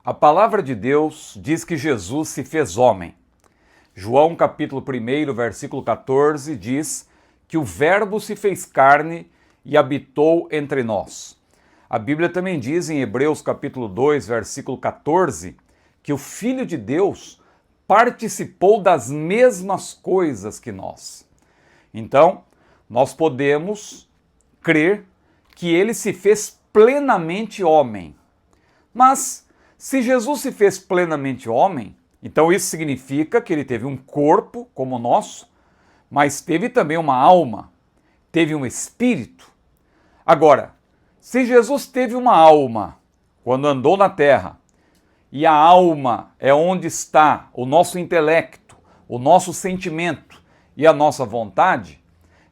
A palavra de Deus diz que Jesus se fez homem. João capítulo 1, versículo 14 diz que o Verbo se fez carne e habitou entre nós. A Bíblia também diz em Hebreus capítulo 2, versículo 14, que o Filho de Deus participou das mesmas coisas que nós. Então, nós podemos crer que ele se fez plenamente homem. Mas, se Jesus se fez plenamente homem, então isso significa que ele teve um corpo como o nosso, mas teve também uma alma, teve um espírito. Agora, se Jesus teve uma alma quando andou na terra, e a alma é onde está o nosso intelecto, o nosso sentimento e a nossa vontade,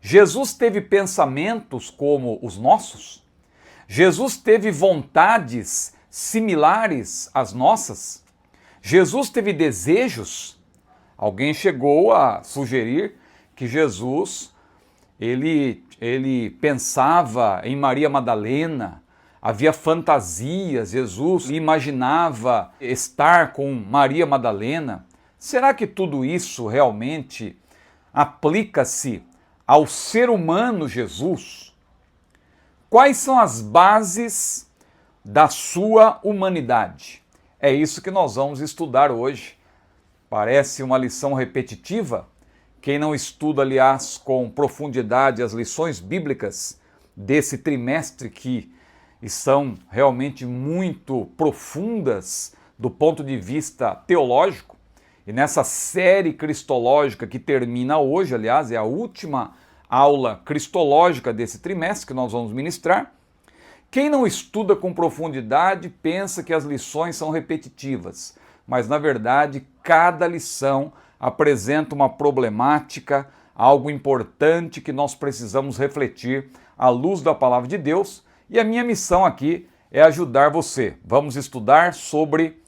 Jesus teve pensamentos como os nossos? Jesus teve vontades similares às nossas? Jesus teve desejos? Alguém chegou a sugerir que Jesus ele pensava em Maria Madalena, havia fantasias, Jesus imaginava estar com Maria Madalena. Será que tudo isso realmente aplica-se ao ser humano Jesus? Quais são as bases da sua humanidade? É isso que nós vamos estudar hoje. Parece uma lição repetitiva. Quem não estuda, aliás, com profundidade as lições bíblicas desse trimestre, que são realmente muito profundas do ponto de vista teológico, e nessa série cristológica que termina hoje, aliás, é a última aula cristológica desse trimestre que nós vamos ministrar. Quem não estuda com profundidade pensa que as lições são repetitivas, mas na verdade cada lição apresenta uma problemática, algo importante que nós precisamos refletir à luz da palavra de Deus, e a minha missão aqui é ajudar você. Vamos estudar sobre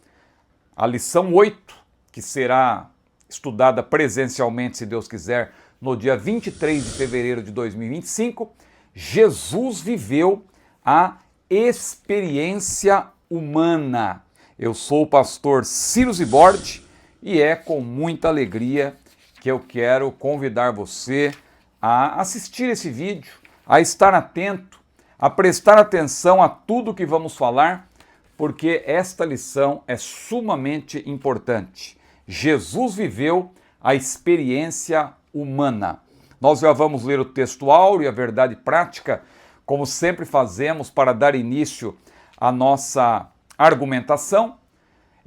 a lição 8, que será estudada presencialmente, se Deus quiser, no dia 23 de fevereiro de 2025, Jesus viveu a experiência humana. Eu sou o pastor Ciro Zibordi e é com muita alegria que eu quero convidar você a assistir esse vídeo, a estar atento, a prestar atenção a tudo que vamos falar, porque esta lição é sumamente importante. Jesus viveu a experiência humana. Nós já vamos ler o texto áureo e a verdade prática, como sempre fazemos para dar início à nossa argumentação.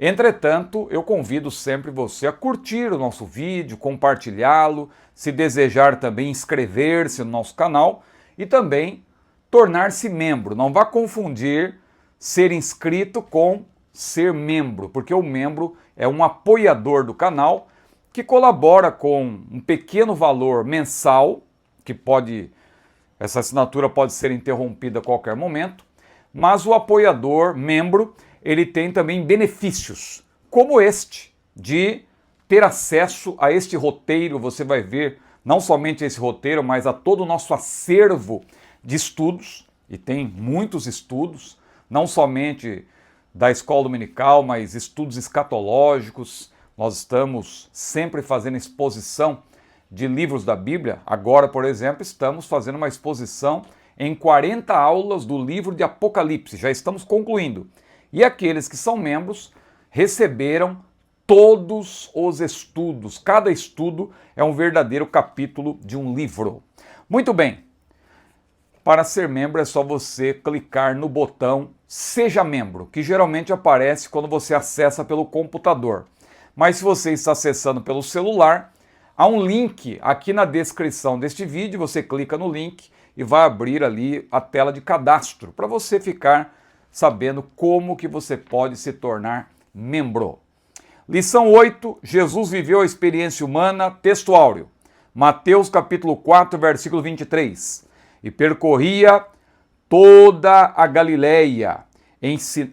Entretanto, eu convido sempre você a curtir o nosso vídeo, compartilhá-lo, se desejar também inscrever-se no nosso canal e também tornar-se membro. Não vá confundir ser inscrito com ser membro, porque o membro é um apoiador do canal que colabora com um pequeno valor mensal, essa assinatura pode ser interrompida a qualquer momento, mas o apoiador, membro, ele tem também benefícios, como este, de ter acesso a este roteiro. Você vai ver não somente esse roteiro, mas a todo o nosso acervo de estudos, e tem muitos estudos, não somente da escola dominical, mas estudos escatológicos. Nós estamos sempre fazendo exposição de livros da Bíblia. Agora, por exemplo, estamos fazendo uma exposição em 40 aulas do livro de Apocalipse. Já estamos concluindo. E aqueles que são membros receberam todos os estudos. Cada estudo é um verdadeiro capítulo de um livro. Muito bem. Para ser membro é só você clicar no botão Seja Membro, que geralmente aparece quando você acessa pelo computador. Mas se você está acessando pelo celular, há um link aqui na descrição deste vídeo, você clica no link e vai abrir ali a tela de cadastro para você ficar sabendo como que você pode se tornar membro. Lição 8, Jesus viveu a experiência humana, texto áureo. Mateus capítulo 4, versículo 23. E percorria toda a Galileia,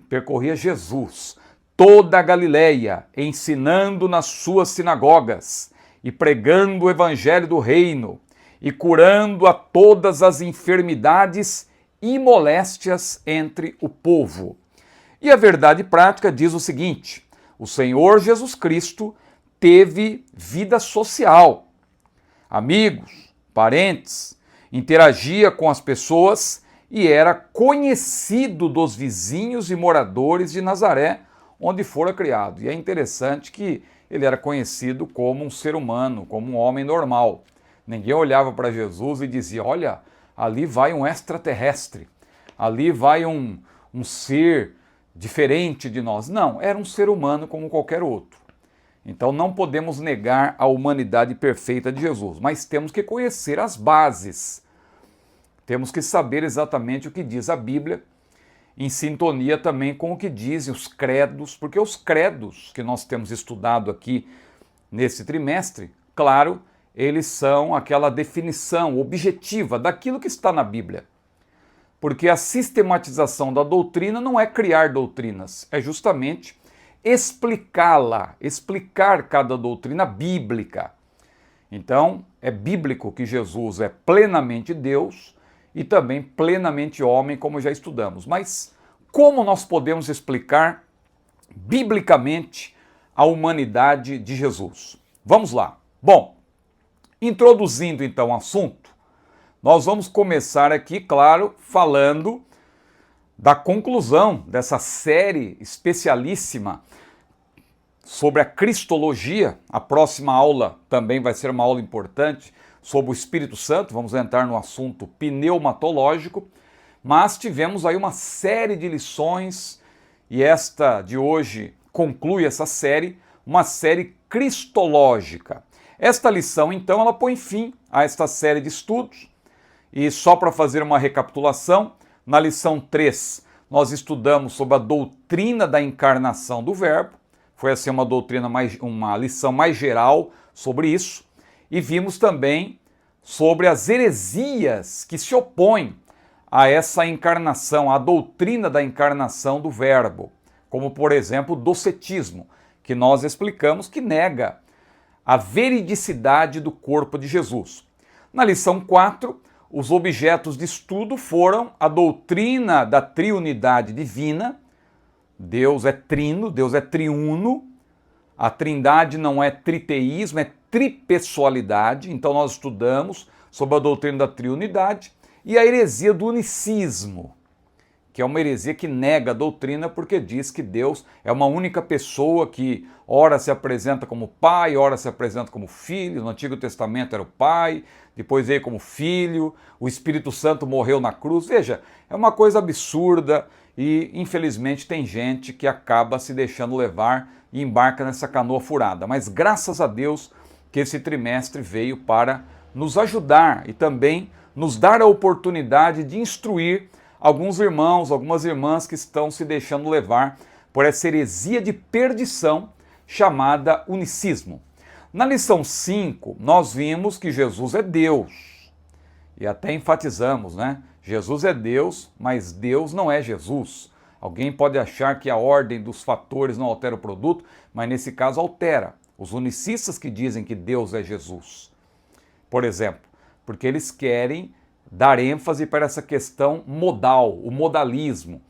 percorria Jesus, toda a Galileia, ensinando nas suas sinagogas e pregando o evangelho do reino e curando a todas as enfermidades e moléstias entre o povo. E a verdade prática diz o seguinte: o Senhor Jesus Cristo teve vida social, amigos, parentes, interagia com as pessoas e era conhecido dos vizinhos e moradores de Nazaré, onde fora criado. E é interessante que ele era conhecido como um ser humano, como um homem normal. Ninguém olhava para Jesus e dizia: olha, ali vai um extraterrestre, ali vai um ser diferente de nós. Não, era um ser humano como qualquer outro. Então não podemos negar a humanidade perfeita de Jesus, mas temos que conhecer as bases. Temos que saber exatamente o que diz a Bíblia, em sintonia também com o que dizem os credos, porque os credos que nós temos estudado aqui nesse trimestre, claro, eles são aquela definição objetiva daquilo que está na Bíblia. Porque a sistematização da doutrina não é criar doutrinas, é justamente explicá-la, explicar cada doutrina bíblica. Então, é bíblico que Jesus é plenamente Deus e também plenamente homem, como já estudamos. Mas como nós podemos explicar biblicamente a humanidade de Jesus? Vamos lá. Bom, introduzindo então o assunto, nós vamos começar aqui, claro, falando da conclusão dessa série especialíssima sobre a cristologia. A próxima aula também vai ser uma aula importante sobre o Espírito Santo, vamos entrar no assunto pneumatológico, mas tivemos aí uma série de lições e esta de hoje conclui essa série, uma série cristológica. Esta lição, então, ela põe fim a esta série de estudos e só para fazer uma recapitulação, na lição 3 nós estudamos sobre a doutrina da encarnação do Verbo, foi assim uma lição mais geral sobre isso, e vimos também sobre as heresias que se opõem a essa encarnação, a doutrina da encarnação do Verbo, como por exemplo o docetismo, que nós explicamos que nega a veridicidade do corpo de Jesus. Na lição 4, os objetos de estudo foram a doutrina da triunidade divina. Deus é trino, Deus é triuno. A trindade não é triteísmo, é tripessoalidade. Então nós estudamos sobre a doutrina da triunidade e a heresia do unicismo, que é uma heresia que nega a doutrina porque diz que Deus é uma única pessoa que ora se apresenta como Pai, ora se apresenta como Filho. No Antigo Testamento era o Pai, depois veio como Filho, o Espírito Santo morreu na cruz. Veja, é uma coisa absurda e infelizmente tem gente que acaba se deixando levar e embarca nessa canoa furada. Mas graças a Deus que esse trimestre veio para nos ajudar e também nos dar a oportunidade de instruir alguns irmãos, algumas irmãs que estão se deixando levar por essa heresia de perdição chamada unicismo. Na lição 5, nós vimos que Jesus é Deus. E até enfatizamos, né? Jesus é Deus, mas Deus não é Jesus. Alguém pode achar que a ordem dos fatores não altera o produto, mas nesse caso altera. Os unicistas que dizem que Deus é Jesus, por exemplo, porque eles querem dar ênfase para essa questão modal, o modalismo.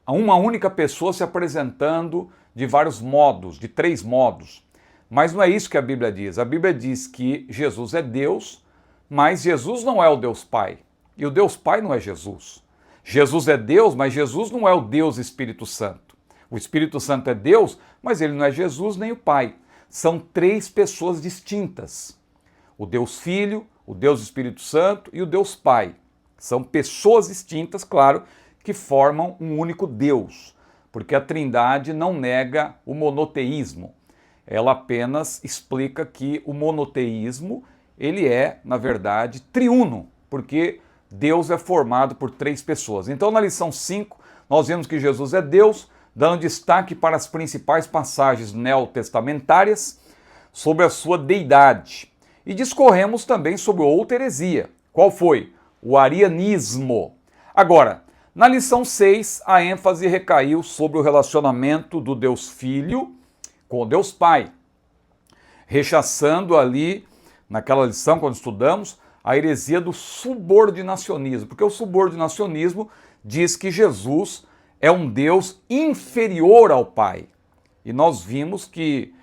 Uma única pessoa se apresentando de vários modos, de 3 modos. Mas não é isso que a Bíblia diz. A Bíblia diz que Jesus é Deus, mas Jesus não é o Deus Pai. E o Deus Pai não é Jesus. Jesus é Deus, mas Jesus não é o Deus Espírito Santo. O Espírito Santo é Deus, mas ele não é Jesus nem o Pai. São 3 pessoas distintas. O Deus Filho, o Deus Espírito Santo e o Deus Pai. São pessoas distintas, claro, que formam um único Deus, porque a Trindade não nega o monoteísmo. Ela apenas explica que o monoteísmo, ele é, na verdade, triuno, porque Deus é formado por 3 pessoas. Então, na lição 5, nós vemos que Jesus é Deus, dando destaque para as principais passagens neotestamentárias sobre a sua deidade. E discorremos também sobre outra heresia. Qual foi? O arianismo. Agora, na lição 6, a ênfase recaiu sobre o relacionamento do Deus Filho com o Deus Pai, rechaçando ali, naquela lição, quando estudamos, a heresia do subordinacionismo, porque o subordinacionismo diz que Jesus é um Deus inferior ao Pai. E nós vimos que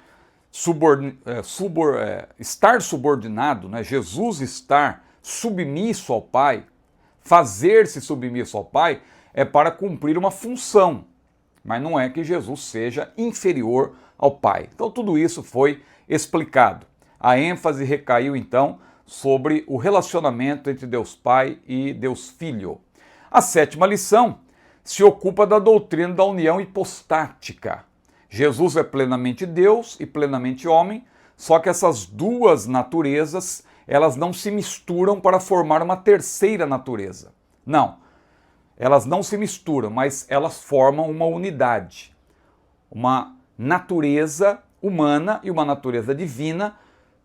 estar subordinado, né? Jesus estar submisso ao Pai, fazer-se submisso ao Pai, é para cumprir uma função, mas não é que Jesus seja inferior ao Pai. Então tudo isso foi explicado. A ênfase recaiu então sobre o relacionamento entre Deus Pai e Deus Filho. A sétima lição se ocupa da doutrina da união hipostática. Jesus é plenamente Deus e plenamente homem, só que essas duas naturezas, elas não se misturam para formar uma terceira natureza. Não, elas não se misturam, mas elas formam uma unidade. Uma natureza humana e uma natureza divina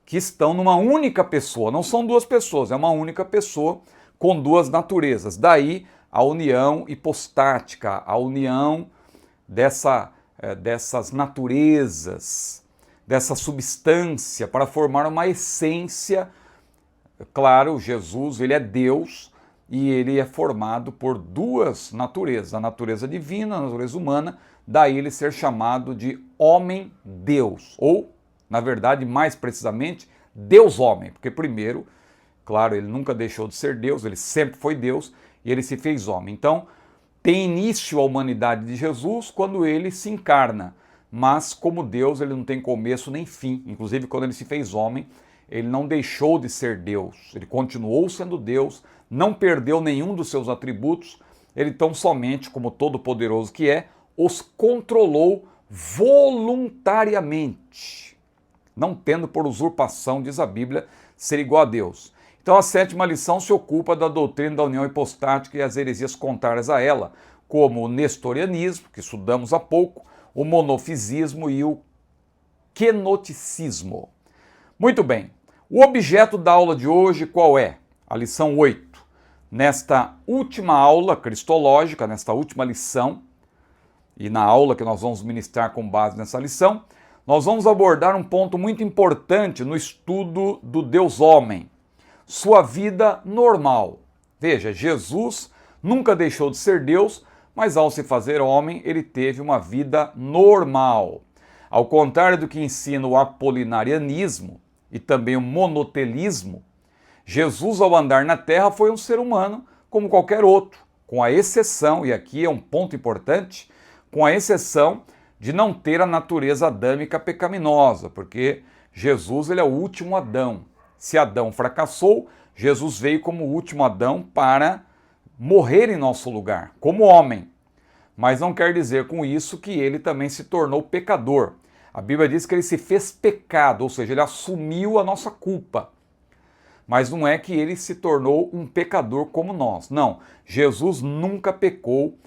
que estão numa única pessoa. Não são duas pessoas, é uma única pessoa com duas naturezas. Daí a união hipostática, a união dessas naturezas, dessa substância para formar uma essência. Claro, Jesus, ele é Deus e ele é formado por duas naturezas, a natureza divina, a natureza humana, daí ele ser chamado de homem-deus, ou, na verdade, mais precisamente, Deus-homem, porque primeiro, claro, ele nunca deixou de ser Deus, ele sempre foi Deus e ele se fez homem. Então, tem início a humanidade de Jesus quando ele se encarna, mas como Deus ele não tem começo nem fim. Inclusive quando ele se fez homem, ele não deixou de ser Deus, ele continuou sendo Deus, não perdeu nenhum dos seus atributos, ele tão somente, como todo-poderoso que é, os controlou voluntariamente, não tendo por usurpação, diz a Bíblia, ser igual a Deus. Então a sétima lição se ocupa da doutrina da união hipostática e as heresias contrárias a ela, como o nestorianismo, que estudamos há pouco, o monofisismo e o quenoticismo. Muito bem, o objeto da aula de hoje qual é? A lição 8. Nesta última aula cristológica, nesta última lição, e na aula que nós vamos ministrar com base nessa lição, nós vamos abordar um ponto muito importante no estudo do Deus-homem, sua vida normal. Veja, Jesus nunca deixou de ser Deus, mas ao se fazer homem, ele teve uma vida normal. Ao contrário do que ensina o apolinarianismo e também o monotelismo, Jesus, ao andar na terra, foi um ser humano como qualquer outro, com a exceção, e aqui é um ponto importante, com a exceção de não ter a natureza adâmica pecaminosa, porque Jesus ele é o último Adão. Se Adão fracassou, Jesus veio como o último Adão para morrer em nosso lugar, como homem. Mas não quer dizer com isso que ele também se tornou pecador. A Bíblia diz que ele se fez pecado, ou seja, ele assumiu a nossa culpa. Mas não é que ele se tornou um pecador como nós. Não, Jesus nunca pecou.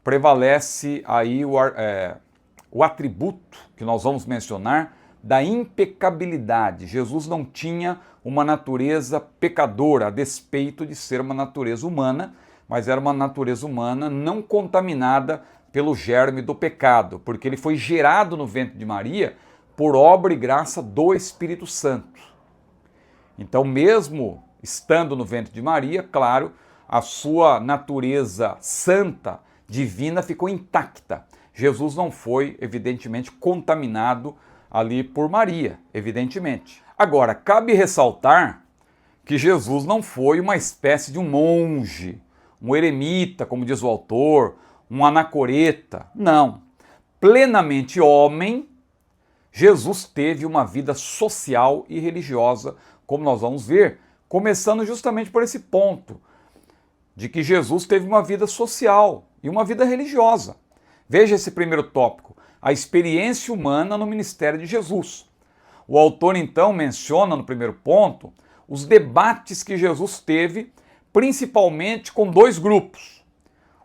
Prevalece aí o atributo que nós vamos mencionar da impecabilidade. Jesus não tinha uma natureza pecadora, a despeito de ser uma natureza humana, mas era uma natureza humana não contaminada pelo germe do pecado, porque ele foi gerado no ventre de Maria por obra e graça do Espírito Santo. Então, mesmo estando no ventre de Maria, claro, a sua natureza santa, divina, ficou intacta. Jesus não foi, evidentemente, contaminado ali por Maria, evidentemente. Agora, cabe ressaltar que Jesus não foi uma espécie de um monge, um eremita, como diz o autor, um anacoreta. Não. Plenamente homem, Jesus teve uma vida social e religiosa, como nós vamos ver, começando justamente por esse ponto, de que Jesus teve uma vida social e uma vida religiosa. Veja esse primeiro tópico, a experiência humana no ministério de Jesus. O autor então menciona no primeiro ponto os debates que Jesus teve, principalmente com dois grupos,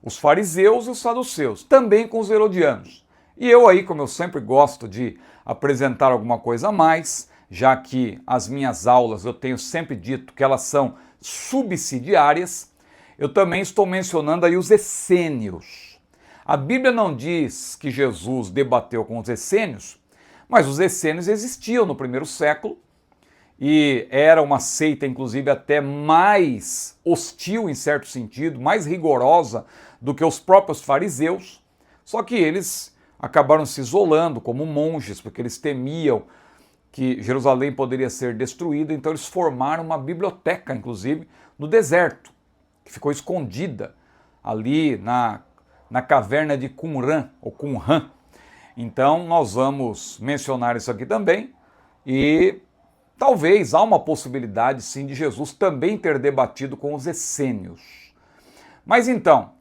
os fariseus e os saduceus, também com os herodianos. E eu aí, como eu sempre gosto de apresentar alguma coisa a mais, já que as minhas aulas eu tenho sempre dito que elas são subsidiárias, eu também estou mencionando aí os essênios. A Bíblia não diz que Jesus debateu com os essênios, mas os essênios existiam no primeiro século e era uma seita, inclusive, até mais hostil em certo sentido, mais rigorosa do que os próprios fariseus. Só que eles acabaram se isolando como monges, porque eles temiam que Jerusalém poderia ser destruída, então eles formaram uma biblioteca, inclusive, no deserto, que ficou escondida ali na caverna de Qumran, ou Qumran. Então nós vamos mencionar isso aqui também, e talvez há uma possibilidade sim de Jesus também ter debatido com os essênios. Mas então,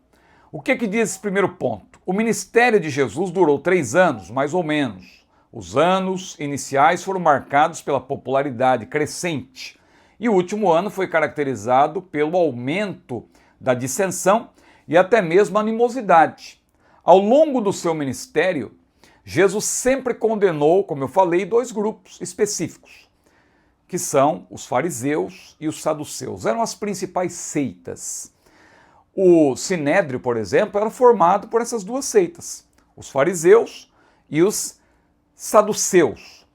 o que diz esse primeiro ponto? O ministério de Jesus durou 3 anos, mais ou menos. Os anos iniciais foram marcados pela popularidade crescente e o último ano foi caracterizado pelo aumento da dissensão e até mesmo animosidade. Ao longo do seu ministério, Jesus sempre condenou, como eu falei, 2 grupos específicos, que são os fariseus e os saduceus. Eram as principais seitas. O Sinédrio, por exemplo, era formado por essas 2 seitas, os fariseus e os saduceus.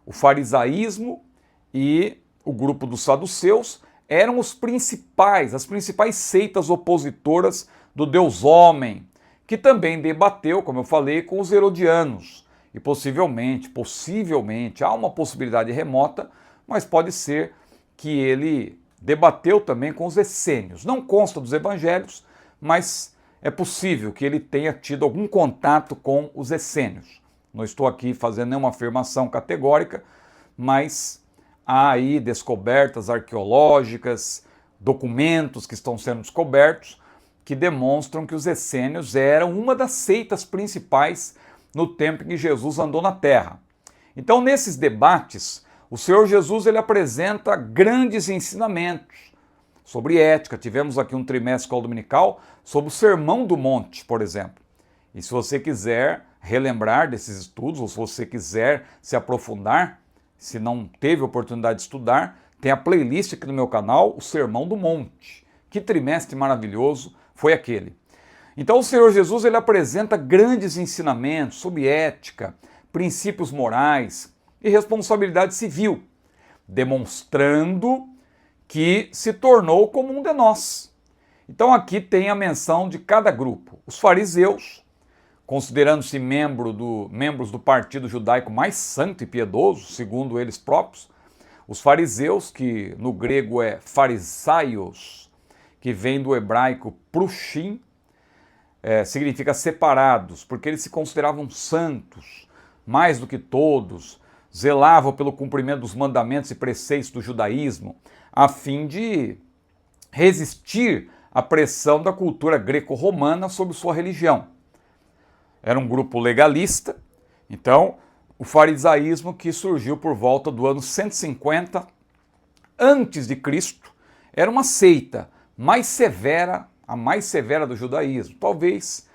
O farisaísmo e o grupo dos saduceus eram as principais seitas opositoras do Deus homem, que também debateu, como eu falei, com os herodianos. E possivelmente, há uma possibilidade remota, mas pode ser que ele debateu também com os essênios. Não consta dos evangelhos, mas é possível que ele tenha tido algum contato com os essênios. Não estou aqui fazendo nenhuma afirmação categórica, mas há aí descobertas arqueológicas, documentos que estão sendo descobertos, que demonstram que os essênios eram uma das seitas principais no tempo em que Jesus andou na Terra. Então, nesses debates, o Senhor Jesus ele apresenta grandes ensinamentos sobre ética. Tivemos aqui um trimestre escola dominical sobre o Sermão do Monte, por exemplo. E se você quiser relembrar desses estudos, ou se você quiser se aprofundar, se não teve oportunidade de estudar, tem a playlist aqui no meu canal, o Sermão do Monte. Que trimestre maravilhoso foi aquele. Então o Senhor Jesus ele apresenta grandes ensinamentos sobre ética, princípios morais e responsabilidade civil, demonstrando que se tornou como um de nós. Então aqui tem a menção de cada grupo. Os fariseus, considerando-se membros do partido judaico mais santo e piedoso, segundo eles próprios, os fariseus, que no grego é farisaios, que vem do hebraico prushim, significa separados, porque eles se consideravam santos, mais do que todos, zelavam pelo cumprimento dos mandamentos e preceitos do judaísmo, a fim de resistir à pressão da cultura greco-romana sobre sua religião. Era um grupo legalista, então o farisaísmo que surgiu por volta do ano 150 antes de Cristo era uma seita mais severa, a mais severa do judaísmo. Talvez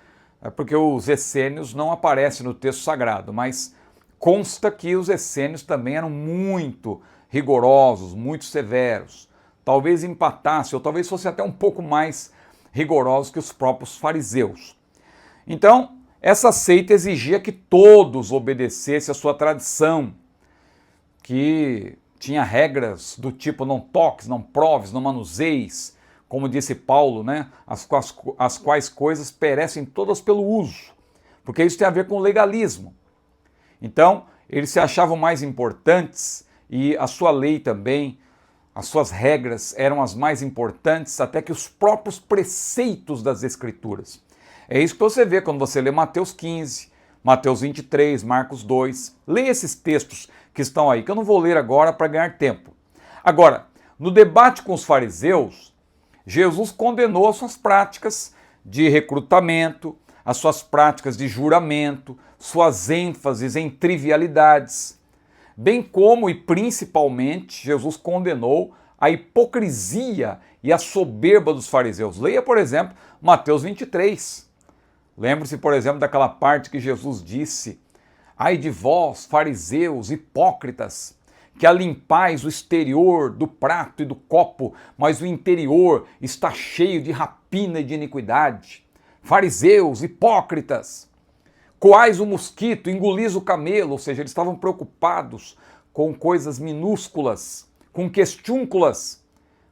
porque os essênios não aparecem no texto sagrado, mas consta que os essênios também eram muito rigorosos, muito severos. Talvez empatasse, ou talvez fosse até um pouco mais rigorosos que os próprios fariseus. Então, essa seita exigia que todos obedecessem a sua tradição, que tinha regras do tipo não toques, não proves, não manuseis, como disse Paulo, né? As quais coisas perecem todas pelo uso, porque isso tem a ver com legalismo. Então, eles se achavam mais importantes e a sua lei também, as suas regras eram as mais importantes até que os próprios preceitos das Escrituras. É isso que você vê quando você lê Mateus 15, Mateus 23, Marcos 2. Lê esses textos que estão aí, que eu não vou ler agora para ganhar tempo. Agora, no debate com os fariseus, Jesus condenou as suas práticas de recrutamento, as suas práticas de juramento, suas ênfases em trivialidades, bem como e principalmente Jesus condenou a hipocrisia e a soberba dos fariseus. Leia, por exemplo, Mateus 23. Lembre-se, por exemplo, daquela parte que Jesus disse: ai de vós, fariseus, hipócritas, que alimpais o exterior do prato e do copo, mas o interior está cheio de rapina e de iniquidade. Fariseus, hipócritas, coais o mosquito, engolis o camelo, ou seja, eles estavam preocupados com coisas minúsculas, com questiúnculas,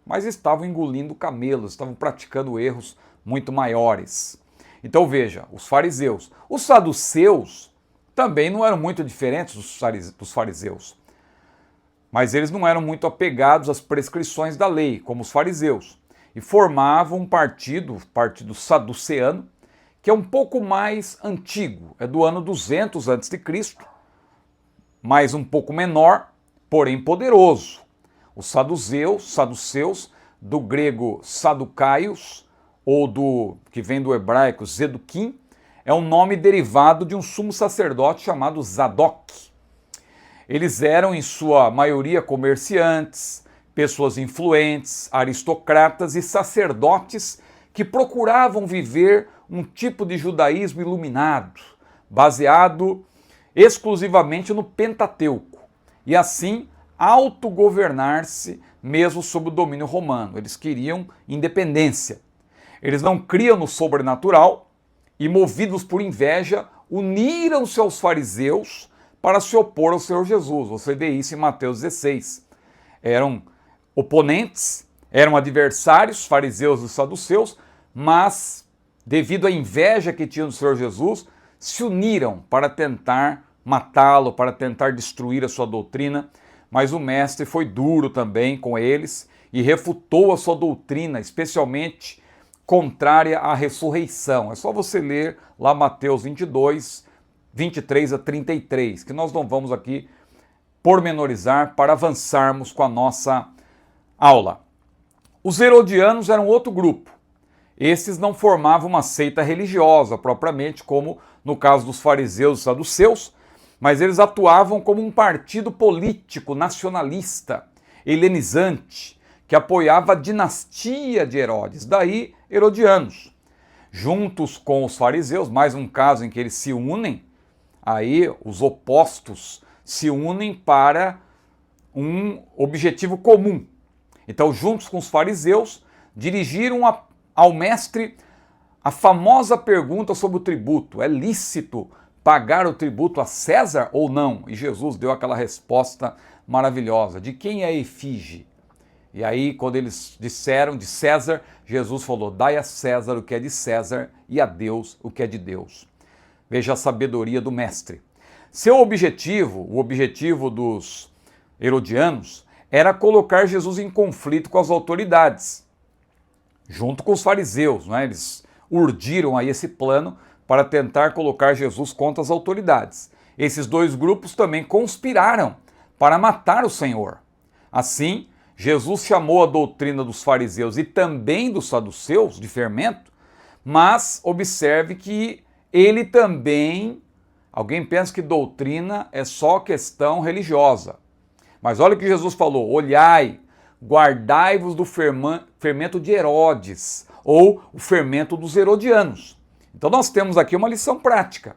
mas estavam engolindo camelos, estavam praticando erros muito maiores. Então veja, os fariseus. Os saduceus também não eram muito diferentes dos fariseus, mas eles não eram muito apegados às prescrições da lei, como os fariseus, e formavam um partido, o partido saduceano, que é um pouco mais antigo, é do ano 200 a.C., mas um pouco menor, porém poderoso. Os saduceus, do grego saducaios, ou que vem do hebraico zeduquim, é um nome derivado de um sumo sacerdote chamado Zadok. Eles eram, em sua maioria, comerciantes, pessoas influentes, aristocratas e sacerdotes que procuravam viver um tipo de judaísmo iluminado, baseado exclusivamente no Pentateuco, e assim autogovernar-se mesmo sob o domínio romano. Eles queriam independência. Eles não criam no sobrenatural e, movidos por inveja, uniram-se aos fariseus para se opor ao Senhor Jesus. Você vê isso em Mateus 16. Eram oponentes, eram adversários, fariseus e saduceus, mas, devido à inveja que tinham do Senhor Jesus, se uniram para tentar matá-lo, para tentar destruir a sua doutrina. Mas o mestre foi duro também com eles e refutou a sua doutrina, especialmente contrária à ressurreição. É só você ler lá Mateus 22, 23 a 33, que nós não vamos aqui pormenorizar para avançarmos com a nossa aula. Os herodianos eram outro grupo. Esses não formavam uma seita religiosa propriamente, como no caso dos fariseus e saduceus, mas eles atuavam como um partido político nacionalista, helenizante, que apoiava a dinastia de Herodes, daí herodianos. Juntos com os fariseus, mais um caso em que eles se unem, aí os opostos se unem para um objetivo comum. Então, juntos com os fariseus, dirigiram ao mestre a famosa pergunta sobre o tributo: é lícito pagar o tributo a César ou não? E Jesus deu aquela resposta maravilhosa: de quem é a efígie? E aí, quando eles disseram de César, Jesus falou: dai a César o que é de César e a Deus o que é de Deus. Veja a sabedoria do mestre. Seu objetivo, o objetivo dos herodianos, era colocar Jesus em conflito com as autoridades, junto com os fariseus, né? Eles urdiram aí esse plano para tentar colocar Jesus contra as autoridades. Esses dois grupos também conspiraram para matar o Senhor. Assim, Jesus chamou a doutrina dos fariseus e também dos saduceus de fermento, mas observe que ele também... Alguém pensa que doutrina é só questão religiosa. Mas olha o que Jesus falou: olhai, guardai-vos do fermento de Herodes, ou o fermento dos herodianos. Então nós temos aqui uma lição prática.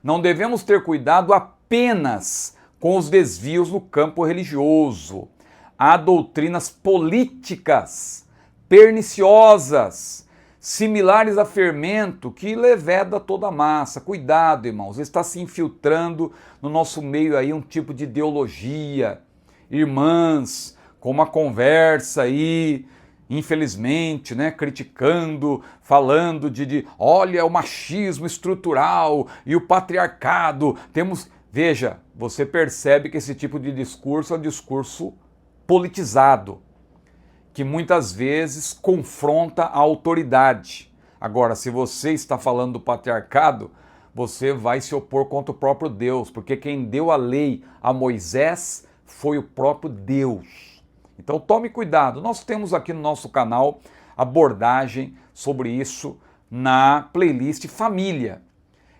Não devemos ter cuidado apenas com os desvios no campo religioso. Há doutrinas políticas, perniciosas, similares a fermento que leveda toda a massa. Cuidado, irmãos, está se infiltrando no nosso meio aí um tipo de ideologia. Irmãs, com uma conversa aí, infelizmente, né, criticando, falando de olha, o machismo estrutural e o patriarcado. Veja, você percebe que esse tipo de discurso é um discurso politizado, que muitas vezes confronta a autoridade. Agora, se você está falando do patriarcado, você vai se opor contra o próprio Deus, porque quem deu a lei a Moisés foi o próprio Deus. Então tome cuidado. Nós temos aqui no nosso canal abordagem sobre isso na playlist Família.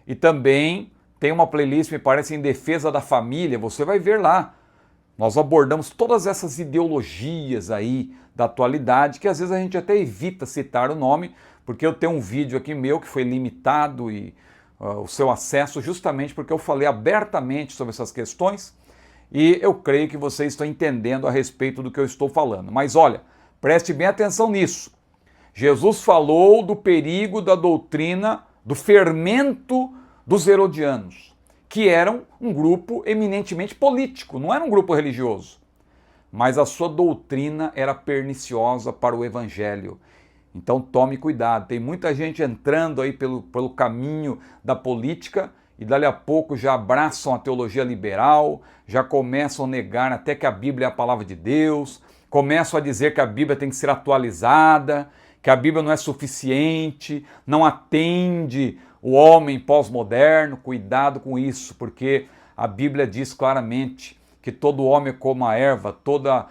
E também tem uma playlist, me parece, em defesa da família. Você vai ver lá. Nós abordamos todas essas ideologias aí da atualidade, que às vezes a gente até evita citar o nome, porque eu tenho um vídeo aqui meu que foi limitado e o seu acesso justamente porque eu falei abertamente sobre essas questões e eu creio que vocês estão entendendo a respeito do que eu estou falando. Mas olha, preste bem atenção nisso. Jesus falou do perigo da doutrina do fermento dos herodianos, que eram um grupo eminentemente político, não era um grupo religioso. Mas a sua doutrina era perniciosa para o evangelho. Então tome cuidado, tem muita gente entrando aí pelo caminho da política e dali a pouco já abraçam a teologia liberal, já começam a negar até que a Bíblia é a palavra de Deus, começam a dizer que a Bíblia tem que ser atualizada, que a Bíblia não é suficiente, não atende o homem pós-moderno. Cuidado com isso, porque a Bíblia diz claramente que todo homem é como a erva, toda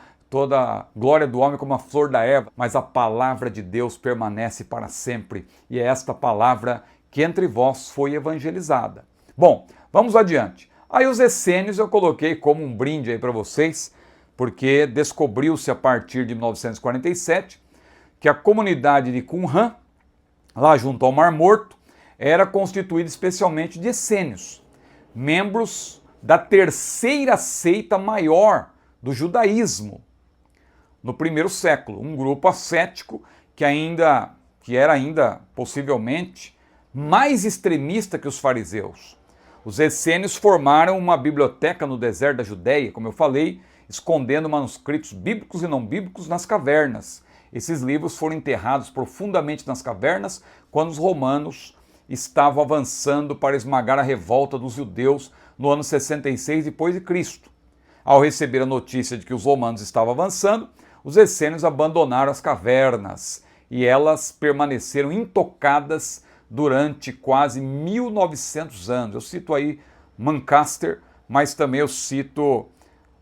glória do homem é como a flor da erva, mas a palavra de Deus permanece para sempre, e é esta palavra que entre vós foi evangelizada. Bom, vamos adiante. Aí os essênios eu coloquei como um brinde aí para vocês, porque descobriu-se a partir de 1947 que a comunidade de Qumran, lá junto ao Mar Morto, era constituída especialmente de essênios, membros da terceira seita maior do judaísmo no primeiro século, um grupo ascético que era ainda possivelmente mais extremista que os fariseus. Os essênios formaram uma biblioteca no deserto da Judéia, como eu falei, escondendo manuscritos bíblicos e não bíblicos nas cavernas. Esses livros foram enterrados profundamente nas cavernas quando os romanos estavam avançando para esmagar a revolta dos judeus no ano 66 depois de Cristo. Ao receber a notícia de que os romanos estavam avançando, os essênios abandonaram as cavernas e elas permaneceram intocadas durante quase 1900 anos. Eu cito aí Lancaster, mas também eu cito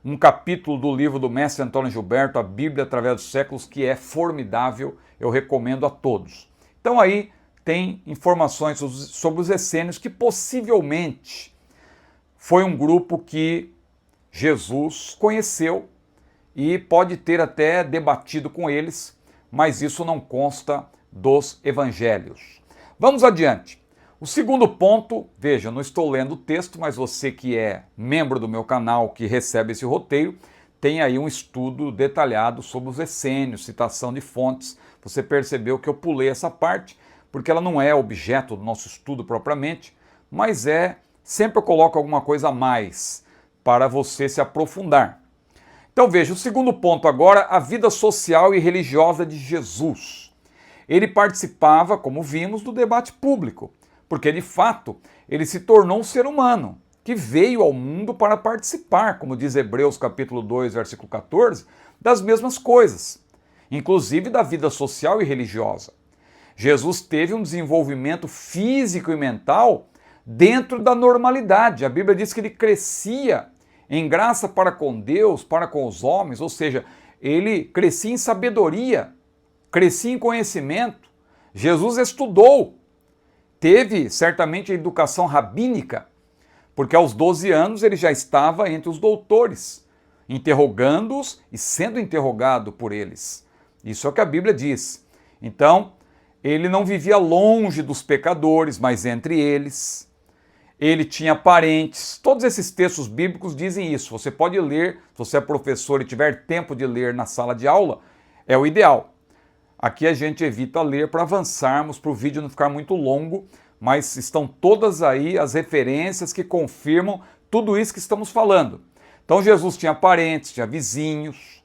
um capítulo do livro do mestre Antônio Gilberto, A Bíblia através dos séculos, que é formidável, eu recomendo a todos. Então aí tem informações sobre os essênios, que possivelmente foi um grupo que Jesus conheceu e pode ter até debatido com eles, mas isso não consta dos evangelhos. Vamos adiante. O segundo ponto, veja, não estou lendo o texto, mas você que é membro do meu canal, que recebe esse roteiro, tem aí um estudo detalhado sobre os essênios, citação de fontes. Você percebeu que eu pulei essa parte, porque ela não é objeto do nosso estudo propriamente, mas sempre eu coloco alguma coisa a mais para você se aprofundar. Então veja, o segundo ponto agora, a vida social e religiosa de Jesus. Ele participava, como vimos, do debate público, porque de fato ele se tornou um ser humano, que veio ao mundo para participar, como diz Hebreus capítulo 2, versículo 14, das mesmas coisas, inclusive da vida social e religiosa. Jesus teve um desenvolvimento físico e mental dentro da normalidade. A Bíblia diz que ele crescia em graça para com Deus, para com os homens, ou seja, ele crescia em sabedoria, crescia em conhecimento. Jesus estudou, teve certamente a educação rabínica, porque aos 12 anos ele já estava entre os doutores, interrogando-os e sendo interrogado por eles. Isso é o que a Bíblia diz. Então, ele não vivia longe dos pecadores, mas entre eles. Ele tinha parentes. Todos esses textos bíblicos dizem isso. Você pode ler, se você é professor e tiver tempo de ler na sala de aula, é o ideal. Aqui a gente evita ler para avançarmos, para o vídeo não ficar muito longo, mas estão todas aí as referências que confirmam tudo isso que estamos falando. Então Jesus tinha parentes, tinha vizinhos,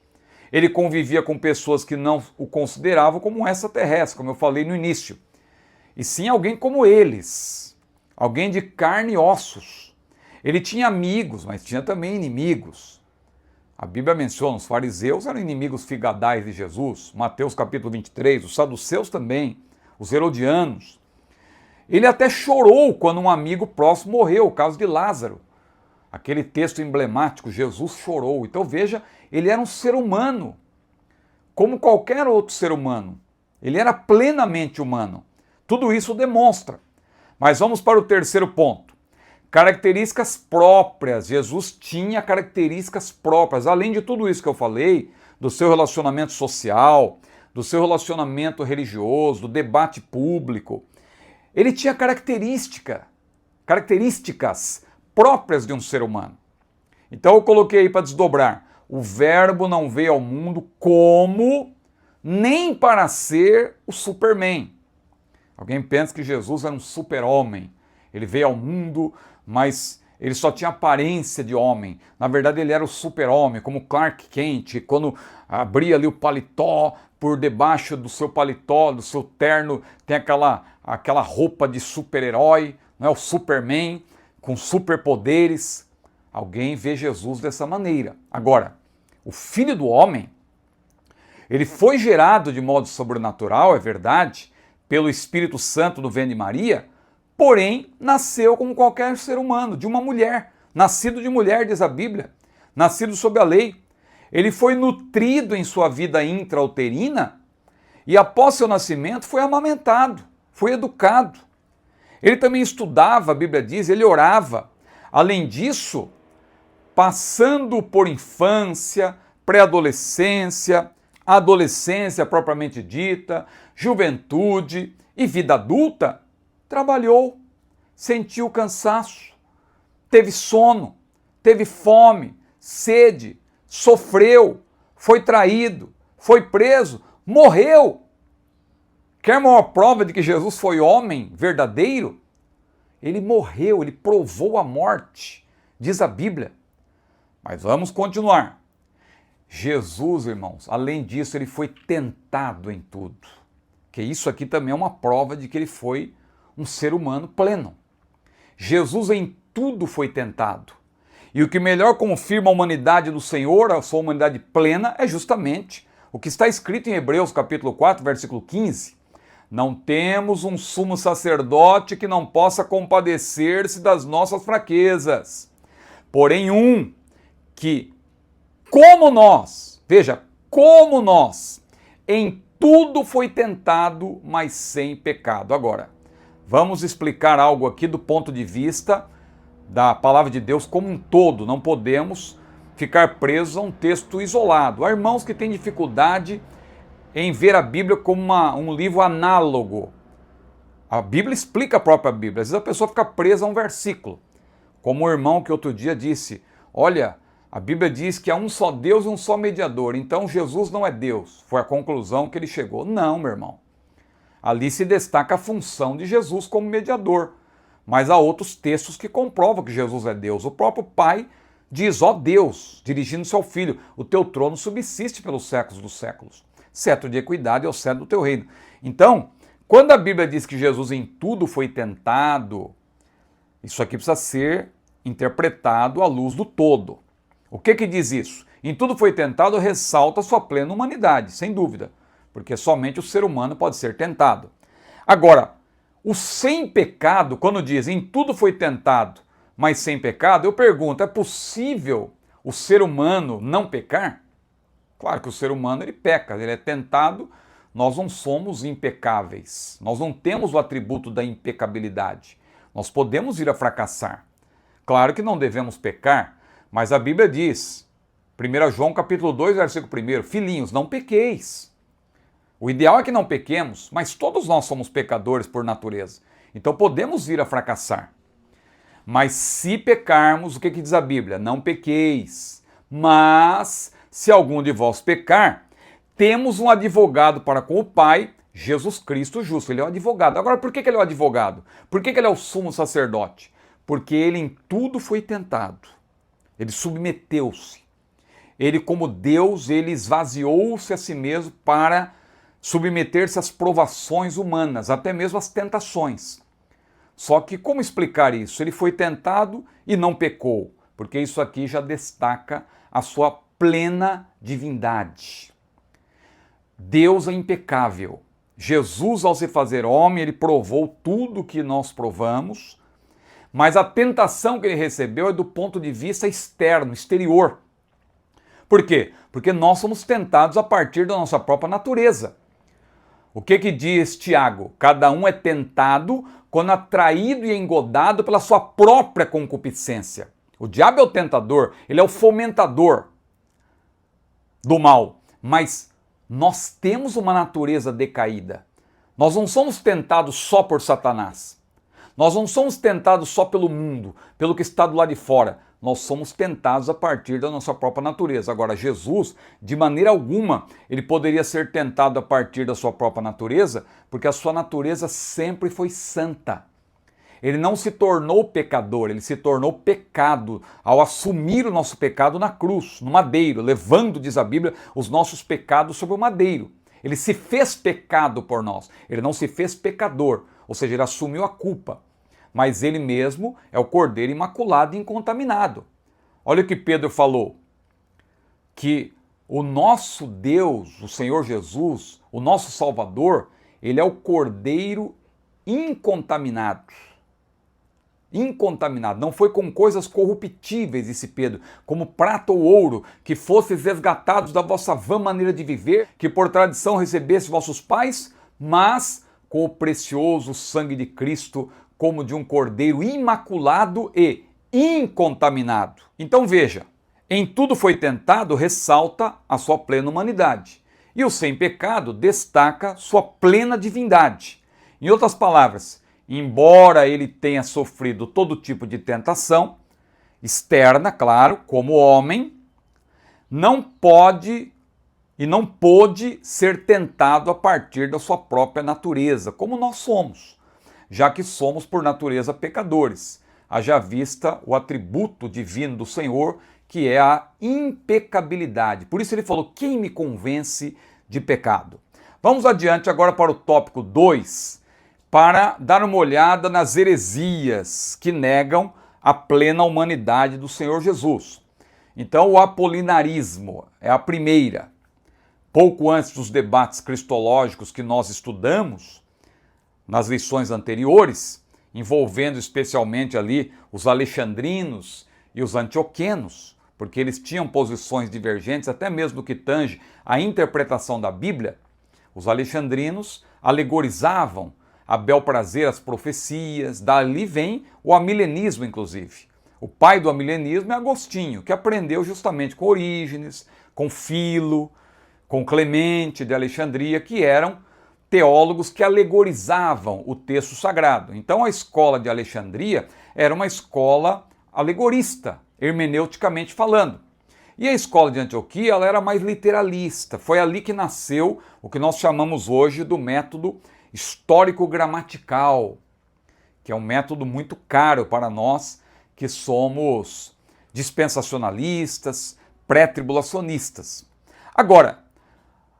ele convivia com pessoas que não o consideravam como um extraterrestre, como eu falei no início, e sim alguém como eles, alguém de carne e ossos. Ele tinha amigos, mas tinha também inimigos. A Bíblia menciona, os fariseus eram inimigos figadais de Jesus, Mateus capítulo 23, os saduceus também, os herodianos. Ele até chorou quando um amigo próximo morreu, o caso de Lázaro. Aquele texto emblemático, Jesus chorou. Então veja, ele era um ser humano, como qualquer outro ser humano. Ele era plenamente humano. Tudo isso demonstra. Mas vamos para o terceiro ponto. Características próprias. Jesus tinha características próprias. Além de tudo isso que eu falei, do seu relacionamento social, do seu relacionamento religioso, do debate público, ele tinha características próprias de um ser humano. Então eu coloquei aí para desdobrar. O Verbo não veio ao mundo como, nem para ser o Superman. Alguém pensa que Jesus era um super-homem. Ele veio ao mundo, mas Ele só tinha aparência de homem. Na verdade, ele era o super-homem, como Clark Kent, quando abria ali o paletó, por debaixo do seu paletó, do seu terno, tem aquela roupa de super-herói, não é? O Superman, com superpoderes. Alguém vê Jesus dessa maneira. Agora, o Filho do Homem, ele foi gerado de modo sobrenatural, é verdade, pelo Espírito Santo do ventre de Maria, porém nasceu como qualquer ser humano, de uma mulher, nascido de mulher, diz a Bíblia, nascido sob a lei. Ele foi nutrido em sua vida intrauterina e após seu nascimento foi amamentado, foi educado. Ele também estudava, a Bíblia diz, ele orava. Além disso, passando por infância, pré-adolescência, adolescência propriamente dita, juventude e vida adulta, trabalhou, sentiu cansaço, teve sono, teve fome, sede, sofreu, foi traído, foi preso, morreu. Quer maior prova de que Jesus foi homem verdadeiro? Ele morreu, ele provou a morte, diz a Bíblia. Mas vamos continuar. Jesus, irmãos, além disso, ele foi tentado em tudo. Que isso aqui também é uma prova de que ele foi um ser humano pleno. Jesus em tudo foi tentado. E o que melhor confirma a humanidade do Senhor, a sua humanidade plena, é justamente o que está escrito em Hebreus capítulo 4, versículo 15. Não temos um sumo sacerdote que não possa compadecer-se das nossas fraquezas. Porém que, como nós, veja, como nós, em tudo foi tentado, mas sem pecado. Agora, vamos explicar algo aqui do ponto de vista da palavra de Deus como um todo. Não podemos ficar presos a um texto isolado. Há irmãos que têm dificuldade em ver a Bíblia como um livro análogo. A Bíblia explica a própria Bíblia. Às vezes a pessoa fica presa a um versículo. Como o irmão que outro dia disse, olha, a Bíblia diz que há um só Deus e um só mediador, então Jesus não é Deus. Foi a conclusão que ele chegou. Não, meu irmão. Ali se destaca a função de Jesus como mediador. Mas há outros textos que comprovam que Jesus é Deus. O próprio Pai diz, ó Deus, dirigindo-se ao Filho, o teu trono subsiste pelos séculos dos séculos. Cetro de equidade é o cetro do teu reino. Então, quando a Bíblia diz que Jesus em tudo foi tentado, isso aqui precisa ser interpretado à luz do todo. O que diz isso? Em tudo foi tentado, ressalta a sua plena humanidade, sem dúvida, porque somente o ser humano pode ser tentado. Agora, o sem pecado, quando diz em tudo foi tentado, mas sem pecado, eu pergunto, é possível o ser humano não pecar? Claro que o ser humano ele peca, ele é tentado, nós não somos impecáveis, nós não temos o atributo da impecabilidade, nós podemos vir a fracassar. Claro que não devemos pecar, mas a Bíblia diz, 1 João capítulo 2, versículo 1, filhinhos, não pequeis. O ideal é que não pequemos, mas todos nós somos pecadores por natureza, então podemos vir a fracassar. Mas se pecarmos, o que diz a Bíblia? Não pequeis, mas se algum de vós pecar, temos um advogado para com o Pai, Jesus Cristo justo. Ele é um advogado. Agora, por que ele é um advogado? Por que ele é o sumo sacerdote? Porque ele em tudo foi tentado. Ele submeteu-se. Ele, como Deus, ele esvaziou-se a si mesmo para submeter-se às provações humanas, até mesmo às tentações. Só que como explicar isso? Ele foi tentado e não pecou, porque isso aqui já destaca a sua plena divindade. Deus é impecável. Jesus, ao se fazer homem, ele provou tudo o que nós provamos, mas a tentação que ele recebeu é do ponto de vista externo, exterior. Por quê? Porque nós somos tentados a partir da nossa própria natureza. O que diz Tiago? Cada um é tentado quando atraído e engodado pela sua própria concupiscência. O diabo é o tentador, ele é o fomentador do mal, mas nós temos uma natureza decaída. Nós não somos tentados só por Satanás. Nós não somos tentados só pelo mundo, pelo que está do lado de fora. Nós somos tentados a partir da nossa própria natureza. Agora, Jesus, de maneira alguma, ele poderia ser tentado a partir da sua própria natureza, porque a sua natureza sempre foi santa. Ele não se tornou pecador, ele se tornou pecado ao assumir o nosso pecado na cruz, no madeiro, levando, diz a Bíblia, os nossos pecados sobre o madeiro. Ele se fez pecado por nós, ele não se fez pecador, ou seja, ele assumiu a culpa. Mas ele mesmo é o Cordeiro imaculado e incontaminado. Olha o que Pedro falou, que o nosso Deus, o Senhor Jesus, o nosso Salvador, ele é o Cordeiro incontaminado. Incontaminado, não foi com coisas corruptíveis, disse Pedro, como prata ou ouro, que fosseis resgatados da vossa vã maneira de viver, que por tradição recebesse vossos pais, mas com o precioso sangue de Cristo, como de um cordeiro imaculado e incontaminado. Então veja, em tudo foi tentado ressalta a sua plena humanidade, e o sem pecado destaca sua plena divindade. Em outras palavras, embora ele tenha sofrido todo tipo de tentação, externa, claro, como homem, não pode e não pôde ser tentado a partir da sua própria natureza, como nós somos, já que somos por natureza pecadores, haja vista o atributo divino do Senhor, que é a impecabilidade. Por isso ele falou, quem me convence de pecado? Vamos adiante agora para o tópico 2, para dar uma olhada nas heresias que negam a plena humanidade do Senhor Jesus. Então, o apolinarismo é a primeira. Pouco antes dos debates cristológicos que nós estudamos nas lições anteriores, envolvendo especialmente ali os alexandrinos e os antioquenos, porque eles tinham posições divergentes, até mesmo no que tange a interpretação da Bíblia. Os alexandrinos alegorizavam a bel prazer as profecias, dali vem o amilenismo, inclusive. O pai do amilenismo é Agostinho, que aprendeu justamente com Orígenes, com Filo, com Clemente de Alexandria, que eram teólogos que alegorizavam o texto sagrado. Então a escola de Alexandria era uma escola alegorista, hermeneuticamente falando. E a escola de Antioquia ela era mais literalista. Foi ali que nasceu o que nós chamamos hoje do método histórico-gramatical, que é um método muito caro para nós que somos dispensacionalistas, pré-tribulacionistas. Agora,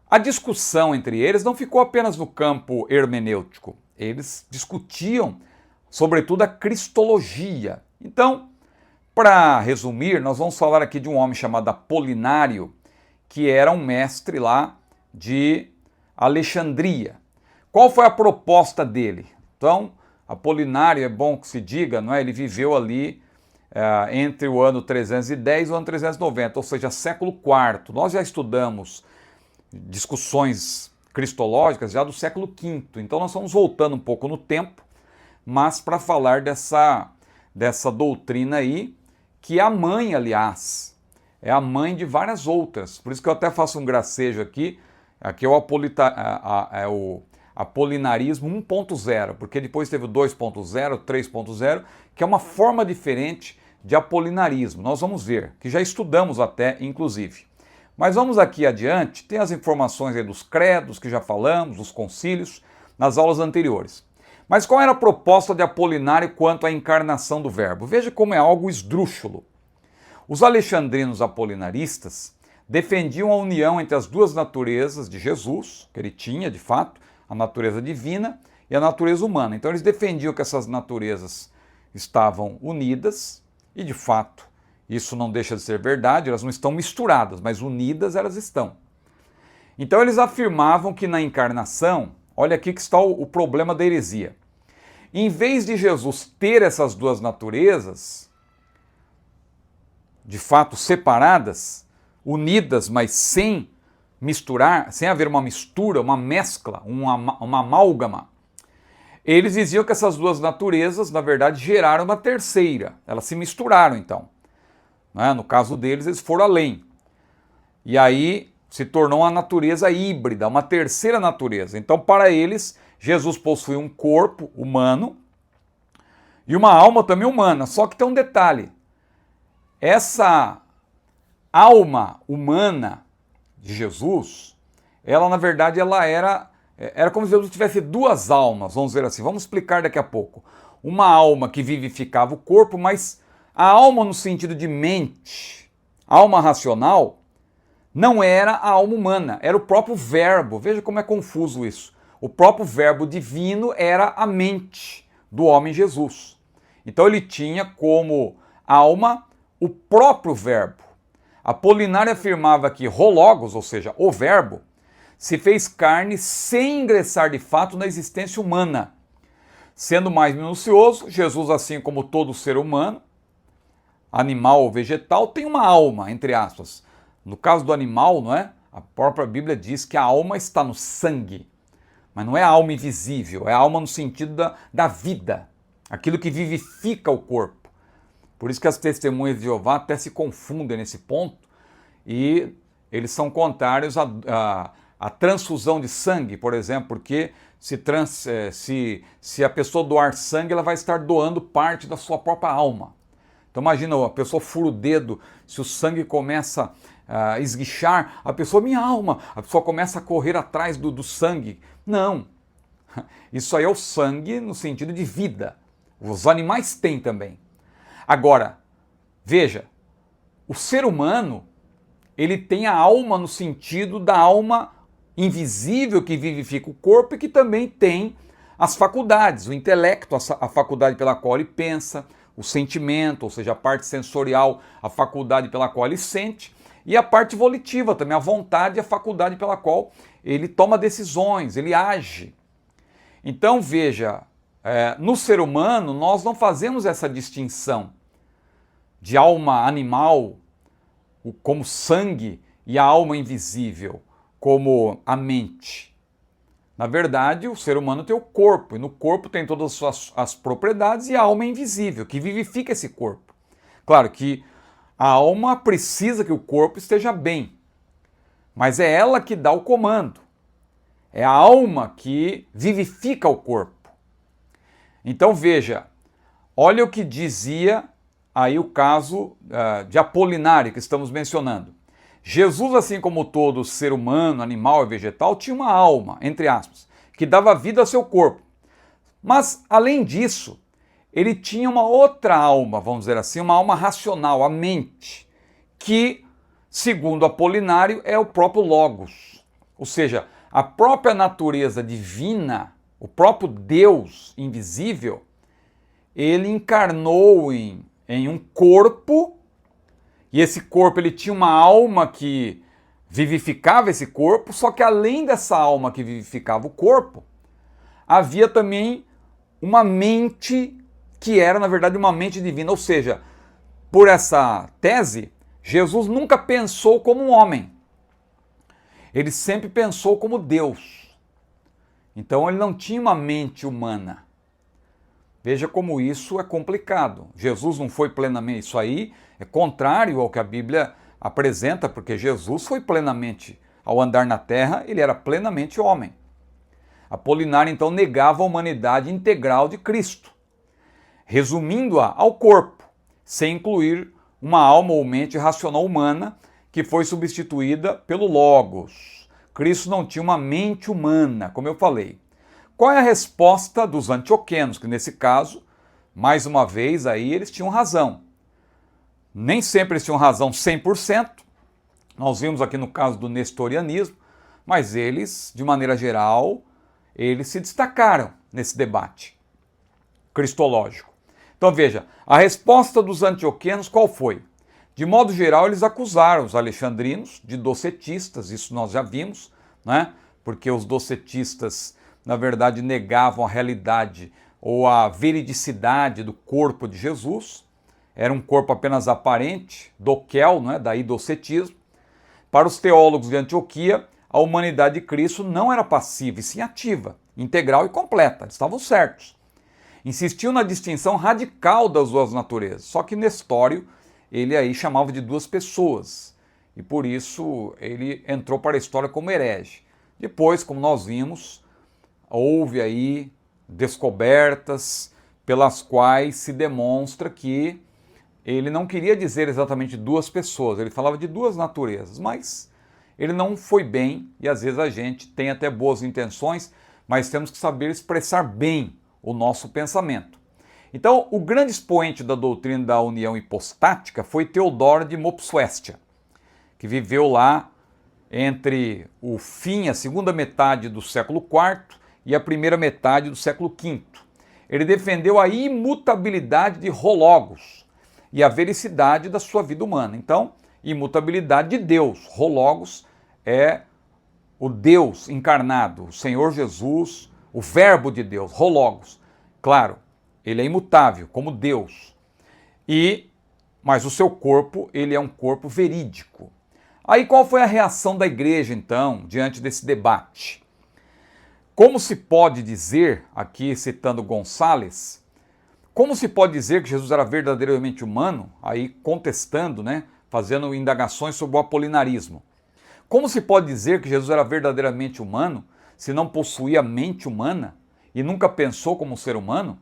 a discussão entre eles não ficou apenas no campo hermenêutico. Eles discutiam, sobretudo, a cristologia. Então, para resumir, nós vamos falar aqui de um homem chamado Apolinário, que era um mestre lá de Alexandria. Qual foi a proposta dele? Então, Apolinário, é bom que se diga, não é? Ele viveu ali entre o ano 310 e o ano 390, ou seja, século IV. Nós já estudamos discussões cristológicas já do século V, então nós estamos voltando um pouco no tempo, mas para falar dessa doutrina aí, que é a mãe, aliás, é a mãe de várias outras. Por isso que eu até faço um gracejo aqui é o apolinarismo 1.0, porque depois teve o 2.0, 3.0, que é uma forma diferente de apolinarismo. Nós vamos ver, que já estudamos até, inclusive. Mas vamos aqui adiante, tem as informações aí dos credos, que já falamos, dos concílios, nas aulas anteriores. Mas qual era a proposta de Apolinário quanto à encarnação do Verbo? Veja como é algo esdrúxulo. Os alexandrinos apolinaristas defendiam a união entre as duas naturezas de Jesus, que ele tinha, de fato, a natureza divina e a natureza humana. Então eles defendiam que essas naturezas estavam unidas e, de fato, isso não deixa de ser verdade, elas não estão misturadas, mas unidas elas estão. Então eles afirmavam que na encarnação, olha aqui que está o problema da heresia. Em vez de Jesus ter essas duas naturezas, de fato separadas, unidas, mas sem misturar, sem haver uma mistura, uma mescla, uma amálgama, eles diziam que essas duas naturezas, na verdade, geraram uma terceira. Elas se misturaram, então. No caso deles, eles foram além. E aí se tornou uma natureza híbrida, uma terceira natureza. Então, para eles, Jesus possui um corpo humano e uma alma também humana. Só que tem um detalhe. Essa alma humana de Jesus, ela, na verdade, ela era como se Jesus tivesse duas almas, vamos dizer assim. Vamos explicar daqui a pouco. uma alma que vivificava o corpo, mas a alma no sentido de mente, alma racional, não era a alma humana, era o próprio verbo. Veja como é confuso isso. O próprio verbo divino era a mente do homem Jesus. Então ele tinha como alma o próprio verbo. Apolinário afirmava que Logos, ou seja, o verbo, se fez carne sem ingressar de fato na existência humana. Sendo mais minucioso, Jesus, assim como todo ser humano, animal ou vegetal, tem uma alma, entre aspas. No caso do animal, não é? A própria Bíblia diz que a alma está no sangue. Mas não é a alma invisível, é a alma no sentido da vida, aquilo que vivifica o corpo. Por isso que as testemunhas de Jeová até se confundem nesse ponto e eles são contrários à transfusão de sangue, por exemplo, porque se a pessoa doar sangue, ela vai estar doando parte da sua própria alma. Então imagina, a pessoa fura o dedo, se o sangue começa a esguichar, a pessoa, minha alma, a pessoa começa a correr atrás do sangue. Não, isso aí é o sangue no sentido de vida. Os animais têm também. Agora, veja, o ser humano, ele tem a alma no sentido da alma invisível que vivifica o corpo e que também tem as faculdades, o intelecto, a faculdade pela qual ele pensa, o sentimento, ou seja, a parte sensorial, a faculdade pela qual ele sente, e a parte volitiva também, a vontade, a faculdade pela qual ele toma decisões, ele age. Então veja, no ser humano nós não fazemos essa distinção de alma animal como sangue e a alma invisível como a mente. Na verdade, o ser humano tem o corpo, e no corpo tem todas as propriedades e a alma é invisível, que vivifica esse corpo. Claro que a alma precisa que o corpo esteja bem, mas é ela que dá o comando. É a alma que vivifica o corpo. Então veja, olha o que dizia aí o caso de Apolinário que estamos mencionando. Jesus, assim como todo ser humano, animal e vegetal, tinha uma alma, entre aspas, que dava vida ao seu corpo. Mas, além disso, ele tinha uma outra alma, vamos dizer assim, uma alma racional, a mente, que, segundo Apolinário, é o próprio Logos. Ou seja, a própria natureza divina, o próprio Deus invisível, ele encarnou em um corpo, e esse corpo ele tinha uma alma que vivificava esse corpo, só que além dessa alma que vivificava o corpo, havia também uma mente que era, na verdade, uma mente divina. Ou seja, por essa tese, Jesus nunca pensou como um homem. Ele sempre pensou como Deus. Então ele não tinha uma mente humana. Veja como isso é complicado. Jesus não foi plenamente... Isso aí é contrário ao que a Bíblia apresenta, porque Jesus foi plenamente, ao andar na terra, ele era plenamente homem. Apolinário, então, negava a humanidade integral de Cristo, resumindo-a ao corpo, sem incluir uma alma ou mente racional humana que foi substituída pelo Logos. Cristo não tinha uma mente humana, como eu falei. Qual é a resposta dos antioquenos? Que nesse caso, mais uma vez, aí eles tinham razão. Nem sempre eles tinham razão 100%. Nós vimos aqui no caso do nestorianismo, mas eles, de maneira geral, eles se destacaram nesse debate cristológico. Então veja, a resposta dos antioquenos qual foi? De modo geral, eles acusaram os alexandrinos de docetistas, isso nós já vimos, né? Porque os docetistas, na verdade, negavam a realidade ou a veridicidade do corpo de Jesus. Era um corpo apenas aparente, doquel, né? Daí docetismo. Para os teólogos de Antioquia, a humanidade de Cristo não era passiva, e sim ativa, integral e completa. Eles estavam certos. Insistiu na distinção radical das duas naturezas. Só que Nestório, ele aí chamava de duas pessoas. E por isso ele entrou para a história como herege. Depois, como nós vimos, houve aí descobertas pelas quais se demonstra que ele não queria dizer exatamente duas pessoas, ele falava de duas naturezas, mas ele não foi bem, e às vezes a gente tem até boas intenções, mas temos que saber expressar bem o nosso pensamento. Então, o grande expoente da doutrina da união hipostática foi Teodoro de Mopsuestia, que viveu lá entre o fim, a segunda metade do século IV e a primeira metade do século V. Ele defendeu a imutabilidade de Hologos e a vericidade da sua vida humana. Então, imutabilidade de Deus. Hologos é o Deus encarnado, o Senhor Jesus, o Verbo de Deus, Hologos. Claro, ele é imutável, como Deus. Mas o seu corpo, ele é um corpo verídico. Aí qual foi a reação da igreja, então, diante desse debate? Como se pode dizer, aqui citando Gonçalves, como se pode dizer que Jesus era verdadeiramente humano? Aí contestando, né, fazendo indagações sobre o apolinarismo. Como se pode dizer que Jesus era verdadeiramente humano se não possuía mente humana e nunca pensou como um ser humano?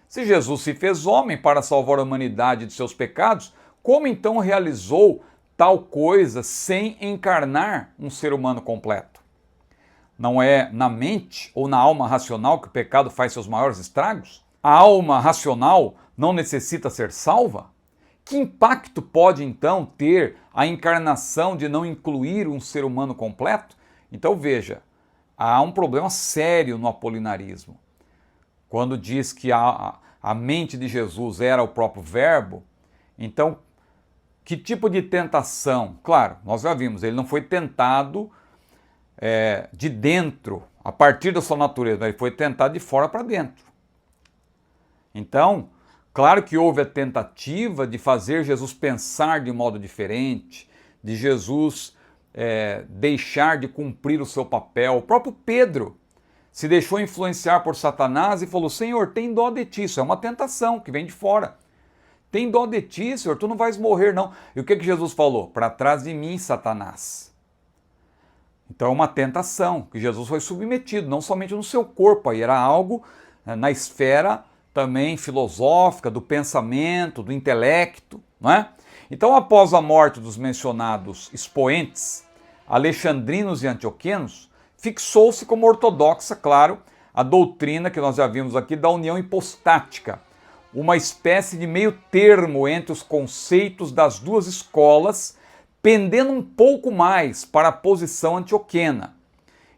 Se Jesus se fez homem para salvar a humanidade de seus pecados, como então realizou tal coisa sem encarnar um ser humano completo? Não é na mente ou na alma racional que o pecado faz seus maiores estragos? A alma racional não necessita ser salva? Que impacto pode então ter a encarnação de não incluir um ser humano completo? Então veja, há um problema sério no apolinarismo. Quando diz que a mente de Jesus era o próprio Verbo, então que tipo de tentação? Claro, nós já vimos, ele não foi tentado de dentro, a partir da sua natureza, ele foi tentado de fora para dentro. Então, claro que houve a tentativa de fazer Jesus pensar de modo diferente, de Jesus deixar de cumprir o seu papel. O próprio Pedro se deixou influenciar por Satanás e falou: Senhor, tem dó de ti. Isso é uma tentação que vem de fora. Tem dó de ti, Senhor, tu não vais morrer não. E o que Jesus falou? Para trás de mim, Satanás. Então é uma tentação que Jesus foi submetido, não somente no seu corpo, aí era algo na esfera também filosófica, do pensamento, do intelecto, não é? Então, após a morte dos mencionados expoentes, alexandrinos e antioquenos, fixou-se como ortodoxa, claro, a doutrina que nós já vimos aqui da união hipostática, uma espécie de meio termo entre os conceitos das duas escolas, pendendo um pouco mais para a posição antioquena.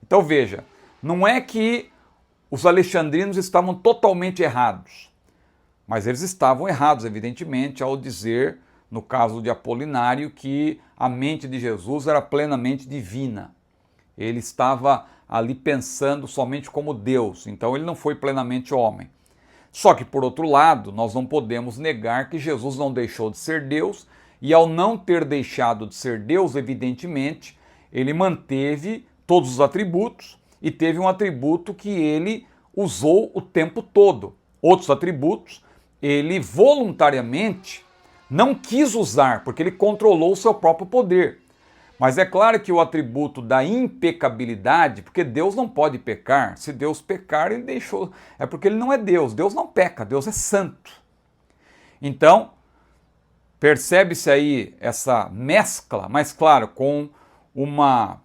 Então veja, não é que os alexandrinos estavam totalmente errados, mas eles estavam errados, evidentemente, ao dizer, no caso de Apolinário, que a mente de Jesus era plenamente divina. Ele estava ali pensando somente como Deus, então ele não foi plenamente homem. Só que, por outro lado, nós não podemos negar que Jesus não deixou de ser Deus, e ao não ter deixado de ser Deus, evidentemente, ele manteve todos os atributos e teve um atributo que ele usou o tempo todo. Outros atributos, ele voluntariamente não quis usar, porque ele controlou o seu próprio poder. Mas é claro que o atributo da impecabilidade, porque Deus não pode pecar, se Deus pecar, ele deixou. É porque ele não é Deus, Deus não peca, Deus é santo. Então, percebe-se aí essa mescla, mas claro, com uma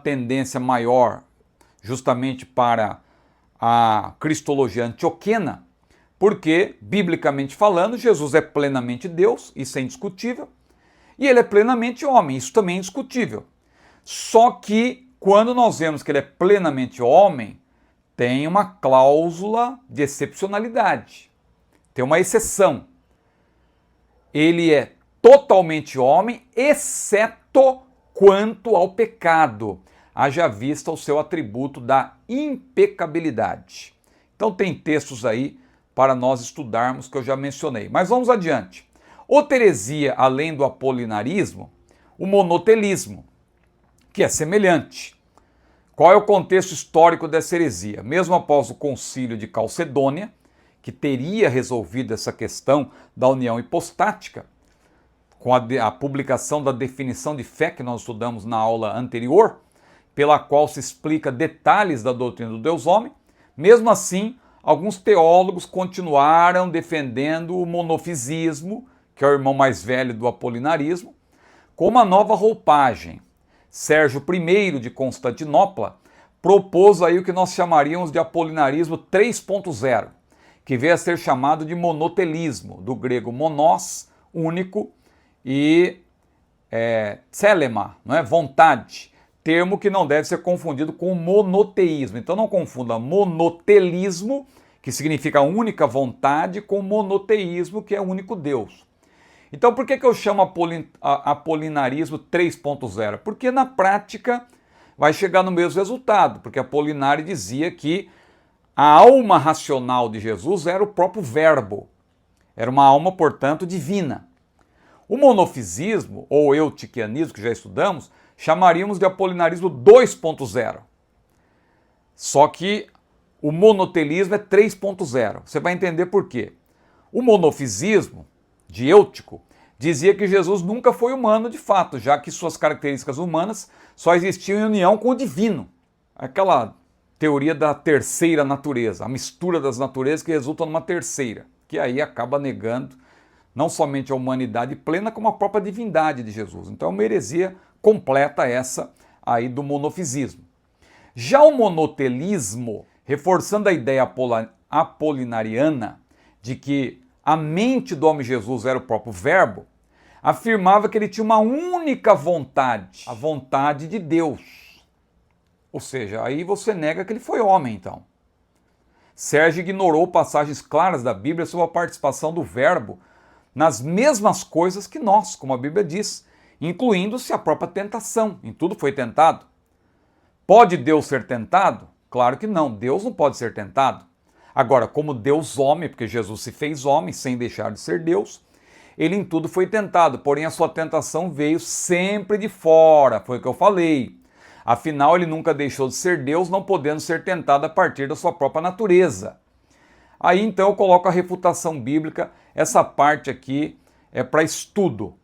tendência maior justamente para a cristologia antioquena, porque, biblicamente falando, Jesus é plenamente Deus, isso é indiscutível, e ele é plenamente homem, isso também é indiscutível. Só que, quando nós vemos que ele é plenamente homem, tem uma cláusula de excepcionalidade, tem uma exceção. Ele é totalmente homem, exceto quanto ao pecado, haja vista o seu atributo da impecabilidade. Então tem textos aí para nós estudarmos que eu já mencionei. Mas vamos adiante. Outra heresia, além do apolinarismo, o monotelismo, que é semelhante. Qual é o contexto histórico dessa heresia? Mesmo após o concílio de Calcedônia, que teria resolvido essa questão da união hipostática, com a publicação da definição de fé que nós estudamos na aula anterior, pela qual se explica detalhes da doutrina do Deus-Homem, mesmo assim, alguns teólogos continuaram defendendo o monofisismo, que é o irmão mais velho do apolinarismo, com uma nova roupagem. Sérgio I de Constantinopla propôs aí o que nós chamaríamos de apolinarismo 3.0, que veio a ser chamado de monotelismo, do grego monos, único, e telema, não é? Vontade, termo que não deve ser confundido com monoteísmo. Então não confunda monotelismo, que significa única vontade, com monoteísmo, que é o único Deus. Então por que eu chamo apolinarismo 3.0? Porque na prática vai chegar no mesmo resultado, porque Apolinário dizia que a alma racional de Jesus era o próprio Verbo, era uma alma, portanto, divina. O monofisismo, ou eutiquianismo, que já estudamos, chamaríamos de apolinarismo 2.0. Só que o monotelismo é 3.0. Você vai entender por quê. O monofisismo, de Eutico, dizia que Jesus nunca foi humano de fato, já que suas características humanas só existiam em união com o divino. Aquela teoria da terceira natureza, a mistura das naturezas que resulta numa terceira, que aí acaba negando não somente a humanidade plena, como a própria divindade de Jesus. Então é uma heresia completa essa aí do monofisismo. Já o monotelismo, reforçando a ideia apolinariana de que a mente do homem Jesus era o próprio Verbo, afirmava que ele tinha uma única vontade, a vontade de Deus. Ou seja, aí você nega que ele foi homem, então. Sérgio ignorou passagens claras da Bíblia sobre a participação do Verbo nas mesmas coisas que nós, como a Bíblia diz, incluindo-se a própria tentação. Em tudo foi tentado. Pode Deus ser tentado? Claro que não, Deus não pode ser tentado. Agora, como Deus homem, porque Jesus se fez homem sem deixar de ser Deus, ele em tudo foi tentado, porém a sua tentação veio sempre de fora, foi o que eu falei. Afinal, ele nunca deixou de ser Deus, não podendo ser tentado a partir da sua própria natureza. Aí então eu coloco a refutação bíblica, essa parte aqui é para estudo.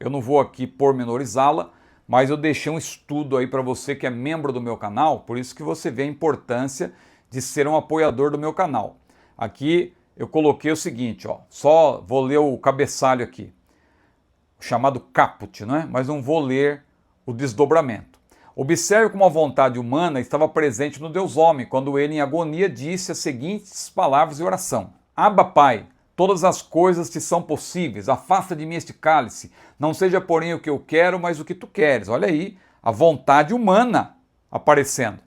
Eu não vou aqui pormenorizá-la, mas eu deixei um estudo aí para você que é membro do meu canal, por isso que você vê a importância de ser um apoiador do meu canal. Aqui eu coloquei o seguinte, ó, só vou ler o cabeçalho aqui, chamado caput, não é? Mas não vou ler o desdobramento. Observe como a vontade humana estava presente no Deus homem, quando ele em agonia disse as seguintes palavras de oração: Abba, Pai, todas as coisas te são possíveis, afasta de mim este cálice, não seja porém o que eu quero, mas o que tu queres. Olha aí, a vontade humana aparecendo.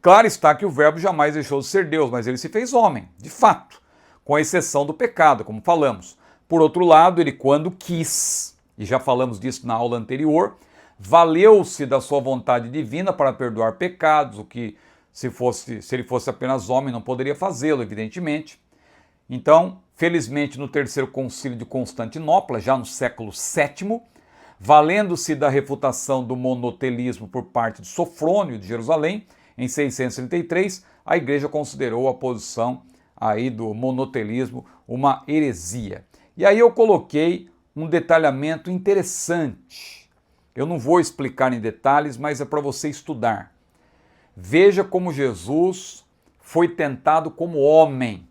Claro está que o Verbo jamais deixou de ser Deus, mas ele se fez homem, de fato, com exceção do pecado, como falamos. Por outro lado, ele quando quis, e já falamos disso na aula anterior, valeu-se da sua vontade divina para perdoar pecados, o que se ele fosse apenas homem não poderia fazê-lo, evidentemente. Então, felizmente no terceiro concílio de Constantinopla, já no século VII, valendo-se da refutação do monotelismo por parte de Sofrônio de Jerusalém, em 633, a igreja considerou a posição aí do monotelismo uma heresia. E aí eu coloquei um detalhamento interessante. Eu não vou explicar em detalhes, mas é para você estudar. Veja como Jesus foi tentado como homem.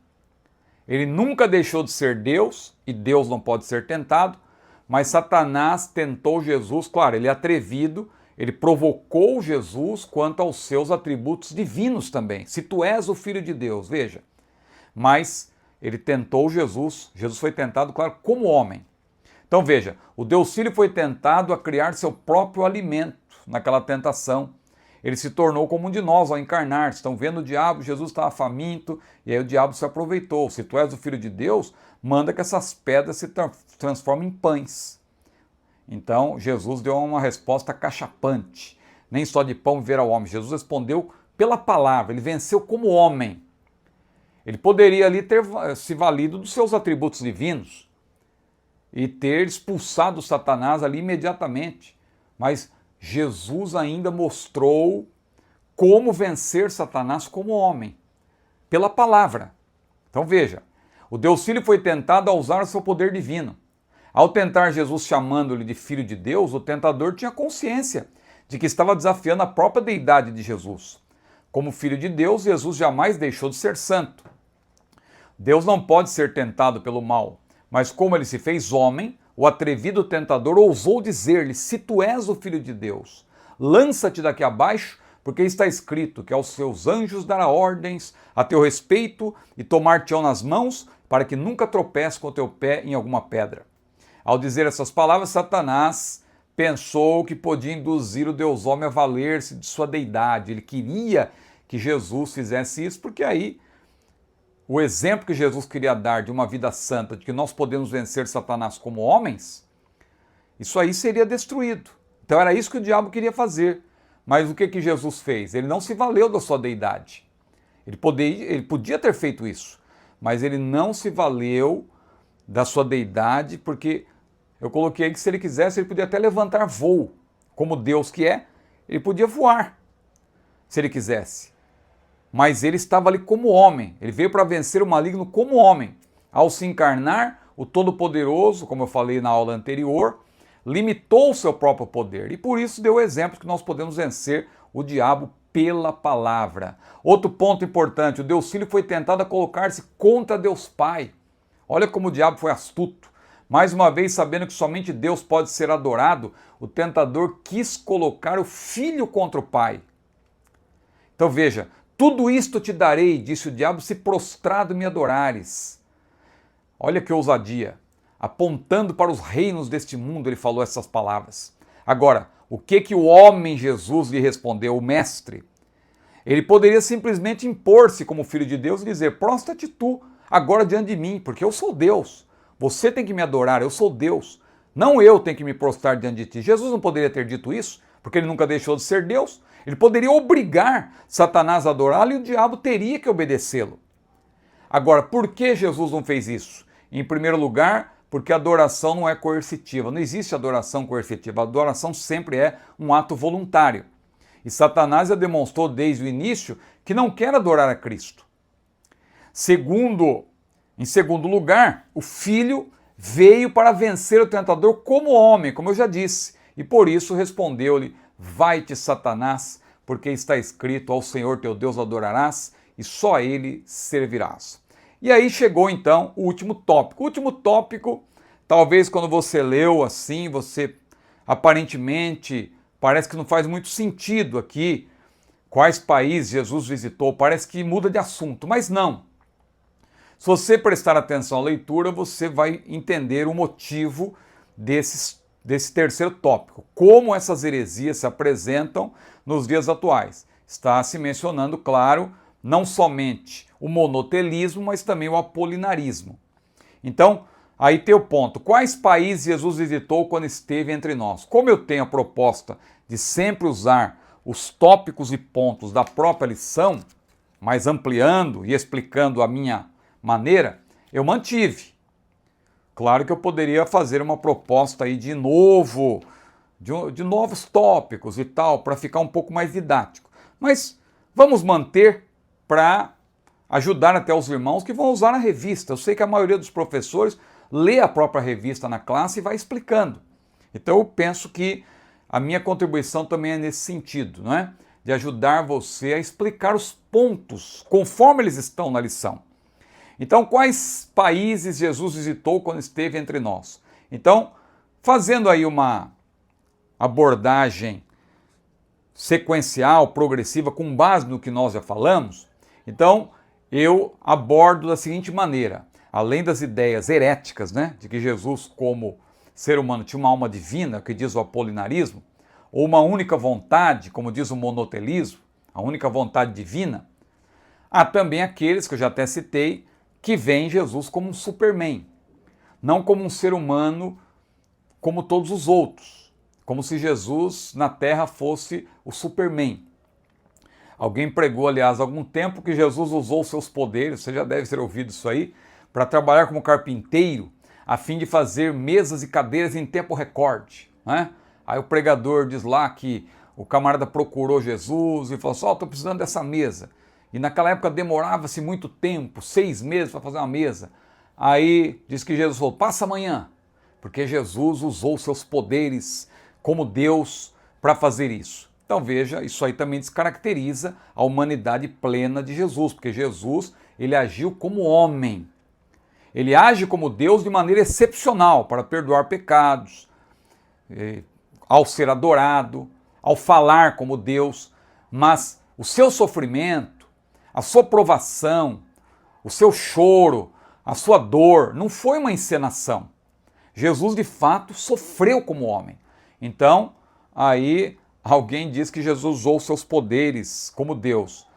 Ele nunca deixou de ser Deus, e Deus não pode ser tentado, mas Satanás tentou Jesus, claro, ele é atrevido, ele provocou Jesus quanto aos seus atributos divinos também. Se tu és o Filho de Deus, veja. Mas ele tentou Jesus, Jesus foi tentado, claro, como homem. Então veja, o Deus Filho foi tentado a criar seu próprio alimento naquela tentação. Ele se tornou como um de nós ao encarnar. Estão vendo o diabo, Jesus estava faminto, e aí o diabo se aproveitou. Se tu és o Filho de Deus, manda que essas pedras se transformem em pães. Então Jesus deu uma resposta cachapante. Nem só de pão viverá o homem. Jesus respondeu pela palavra, ele venceu como homem. Ele poderia ali ter se valido dos seus atributos divinos e ter expulsado Satanás ali imediatamente. Mas Jesus ainda mostrou como vencer Satanás como homem, pela palavra. Então veja, o Deus Filho foi tentado a usar o seu poder divino. Ao tentar Jesus chamando-lhe de Filho de Deus, o tentador tinha consciência de que estava desafiando a própria deidade de Jesus. Como Filho de Deus, Jesus jamais deixou de ser santo. Deus não pode ser tentado pelo mal, mas como ele se fez homem, o atrevido tentador ousou dizer-lhe: se tu és o Filho de Deus, lança-te daqui abaixo, porque está escrito que aos seus anjos dará ordens a teu respeito e tomar-te-ão nas mãos, para que nunca tropece com o teu pé em alguma pedra. Ao dizer essas palavras, Satanás pensou que podia induzir o Deus homem a valer-se de sua deidade. Ele queria que Jesus fizesse isso, porque aí o exemplo que Jesus queria dar de uma vida santa, de que nós podemos vencer Satanás como homens, isso aí seria destruído. Então era isso que o diabo queria fazer. Mas o que Jesus fez? Ele não se valeu da sua deidade. Ele podia ter feito isso, mas ele não se valeu da sua deidade, porque eu coloquei que se ele quisesse, ele podia até levantar voo. Como Deus que é, ele podia voar, se ele quisesse. Mas ele estava ali como homem. Ele veio para vencer o maligno como homem. Ao se encarnar, o Todo-Poderoso, como eu falei na aula anterior, limitou o seu próprio poder. E por isso deu o exemplo que nós podemos vencer o diabo pela palavra. Outro ponto importante, o Deus Filho foi tentado a colocar-se contra Deus Pai. Olha como o diabo foi astuto. Mais uma vez, sabendo que somente Deus pode ser adorado, o tentador quis colocar o Filho contra o Pai. Então veja, tudo isto te darei, disse o diabo, se prostrado me adorares. Olha que ousadia. Apontando para os reinos deste mundo, ele falou essas palavras. Agora, o que o homem Jesus lhe respondeu, o mestre? Ele poderia simplesmente impor-se como filho de Deus e dizer, prostra-te tu agora diante de mim, porque eu sou Deus. Você tem que me adorar, eu sou Deus. Não eu tenho que me prostrar diante de ti. Jesus não poderia ter dito isso, porque ele nunca deixou de ser Deus. Ele poderia obrigar Satanás a adorá-lo e o diabo teria que obedecê-lo. Agora, por que Jesus não fez isso? Em primeiro lugar, porque a adoração não é coercitiva. Não existe adoração coercitiva. A adoração sempre é um ato voluntário. E Satanás já demonstrou desde o início que não quer adorar a Cristo. Em segundo lugar, o Filho veio para vencer o tentador como homem, como eu já disse. E por isso respondeu-lhe, vai-te, Satanás, porque está escrito, ao Senhor teu Deus adorarás e só a ele servirás. E aí chegou então o último tópico. O último tópico, talvez quando você leu assim, você aparentemente parece que não faz muito sentido aqui quais países Jesus visitou, parece que muda de assunto, mas não. Se você prestar atenção à leitura, você vai entender o motivo desse terceiro tópico. Como essas heresias se apresentam nos dias atuais. Está se mencionando, claro, não somente o monotelismo, mas também o apolinarismo. Então, aí tem o ponto. Quais países Jesus visitou quando esteve entre nós? Como eu tenho a proposta de sempre usar os tópicos e pontos da própria lição, mas ampliando e explicando a minha maneira, eu mantive. Claro que eu poderia fazer uma proposta aí de novos tópicos e tal, para ficar um pouco mais didático. Mas vamos manter para ajudar até os irmãos que vão usar a revista. Eu sei que a maioria dos professores lê a própria revista na classe e vai explicando. Então eu penso que a minha contribuição também é nesse sentido, não é? De ajudar você a explicar os pontos conforme eles estão na lição. Então, quais países Jesus visitou quando esteve entre nós? Então, fazendo aí uma abordagem sequencial, progressiva, com base no que nós já falamos, então eu abordo da seguinte maneira, além das ideias heréticas, né, de que Jesus, como ser humano, tinha uma alma divina, que diz o apolinarismo, ou uma única vontade, como diz o monotelismo, a única vontade divina, há também aqueles, que eu já até citei, que veem Jesus como um Superman, não como um ser humano como todos os outros, como se Jesus na Terra fosse o Superman. Alguém pregou, aliás, há algum tempo que Jesus usou seus poderes, você já deve ter ouvido isso aí, para trabalhar como carpinteiro, a fim de fazer mesas e cadeiras em tempo recorde, né? Aí o pregador diz lá que o camarada procurou Jesus e falou assim, estou precisando dessa mesa. E naquela época demorava-se muito tempo, 6 meses para fazer uma mesa. Aí diz que Jesus falou, passa amanhã, porque Jesus usou seus poderes como Deus para fazer isso. Então veja, isso aí também descaracteriza a humanidade plena de Jesus, porque Jesus, ele agiu como homem. Ele age como Deus de maneira excepcional para perdoar pecados, ao ser adorado, ao falar como Deus, mas o seu sofrimento, a sua provação, o seu choro, a sua dor, não foi uma encenação. Jesus de fato sofreu como homem. Então, aí alguém diz que Jesus usou seus poderes como Deus,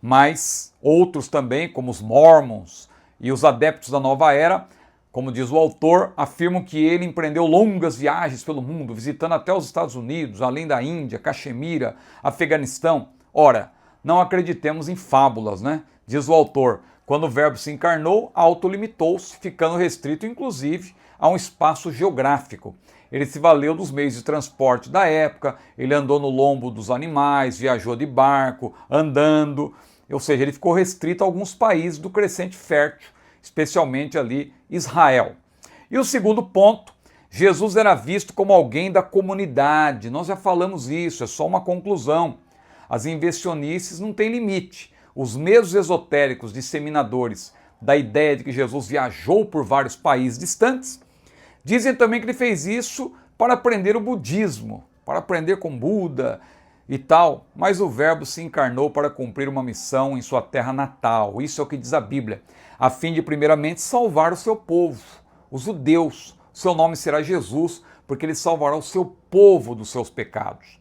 mas outros também, como os Mormons e os adeptos da nova era, como diz o autor, afirmam que ele empreendeu longas viagens pelo mundo, visitando até os Estados Unidos, além da Índia, Caxemira, Afeganistão. Ora, não acreditemos em fábulas, né? Diz o autor, quando o Verbo se encarnou, autolimitou-se, ficando restrito, inclusive, a um espaço geográfico. Ele se valeu dos meios de transporte da época, ele andou no lombo dos animais, viajou de barco, andando, ou seja, ele ficou restrito a alguns países do crescente fértil, especialmente ali Israel. E o segundo ponto, Jesus era visto como alguém da comunidade. Nós já falamos isso, é só uma conclusão. As invencionices não têm limite. Os mesmos esotéricos disseminadores da ideia de que Jesus viajou por vários países distantes, dizem também que ele fez isso para aprender o budismo, para aprender com Buda e tal, mas o Verbo se encarnou para cumprir uma missão em sua terra natal, isso é o que diz a Bíblia, a fim de primeiramente salvar o seu povo, os judeus. Seu nome será Jesus, porque ele salvará o seu povo dos seus pecados.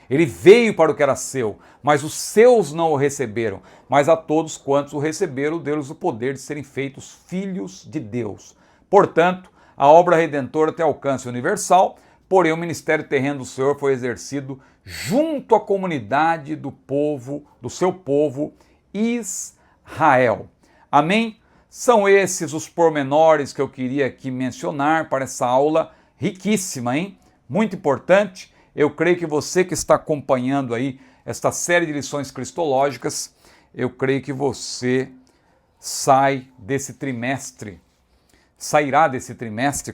Ele veio para o que era seu, mas os seus não o receberam, mas a todos quantos o receberam, deu-lhes o poder de serem feitos filhos de Deus. Portanto, a obra redentora tem alcance universal, porém o ministério terreno do Senhor foi exercido junto à comunidade do povo, do seu povo Israel. Amém? São esses os pormenores que eu queria aqui mencionar para essa aula riquíssima, hein? Muito importante. Eu creio que você que está acompanhando aí esta série de lições cristológicas, eu creio que você sairá desse trimestre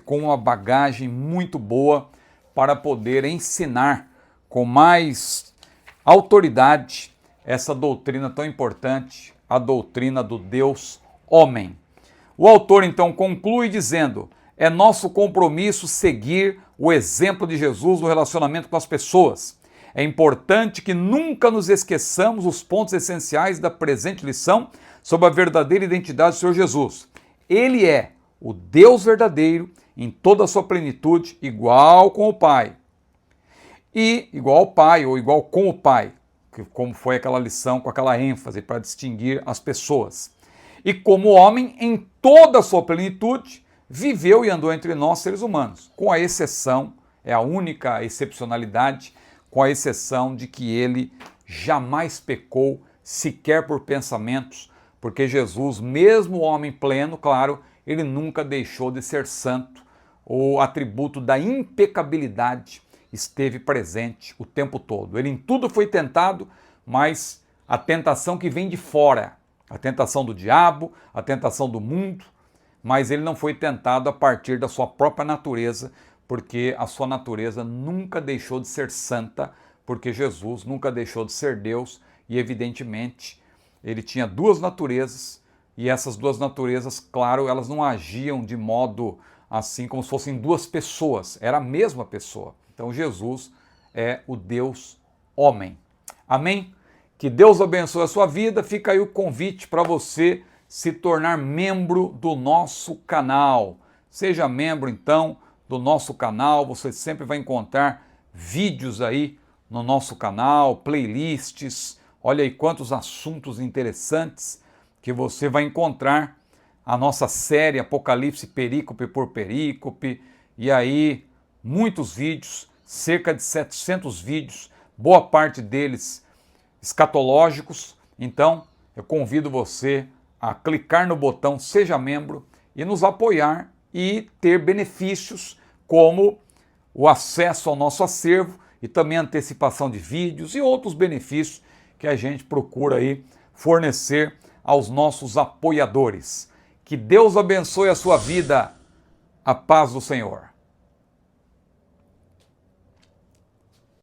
com uma bagagem muito boa para poder ensinar com mais autoridade essa doutrina tão importante, a doutrina do Deus homem. O autor então conclui dizendo: é nosso compromisso seguir o exemplo de Jesus no relacionamento com as pessoas. É importante que nunca nos esqueçamos os pontos essenciais da presente lição sobre a verdadeira identidade do Senhor Jesus. Ele é o Deus verdadeiro em toda a sua plenitude, igual com o Pai. E igual ao Pai ou igual com o Pai, como foi aquela lição com aquela ênfase para distinguir as pessoas. E como homem, em toda a sua plenitude, viveu e andou entre nós, seres humanos, com a exceção, é a única excepcionalidade, com a exceção de que ele jamais pecou, sequer por pensamentos, porque Jesus, mesmo homem pleno, claro, ele nunca deixou de ser santo. O atributo da impecabilidade esteve presente o tempo todo. Ele em tudo foi tentado, mas a tentação que vem de fora, a tentação do diabo, a tentação do mundo, mas ele não foi tentado a partir da sua própria natureza, porque a sua natureza nunca deixou de ser santa, porque Jesus nunca deixou de ser Deus e, evidentemente, ele tinha duas naturezas e essas duas naturezas, claro, elas não agiam de modo assim como se fossem duas pessoas, era a mesma pessoa. Então Jesus é o Deus homem. Amém? Que Deus abençoe a sua vida. Fica aí o convite para você se tornar membro do nosso canal. Seja membro, então, do nosso canal. Você sempre vai encontrar vídeos aí no nosso canal, playlists. Olha aí quantos assuntos interessantes que você vai encontrar. A nossa série Apocalipse perícope por perícope. E aí, muitos vídeos, cerca de 700 vídeos, boa parte deles escatológicos. Então, eu convido você a clicar no botão Seja Membro e nos apoiar e ter benefícios como o acesso ao nosso acervo e também antecipação de vídeos e outros benefícios que a gente procura aí fornecer aos nossos apoiadores. Que Deus abençoe a sua vida. A paz do Senhor.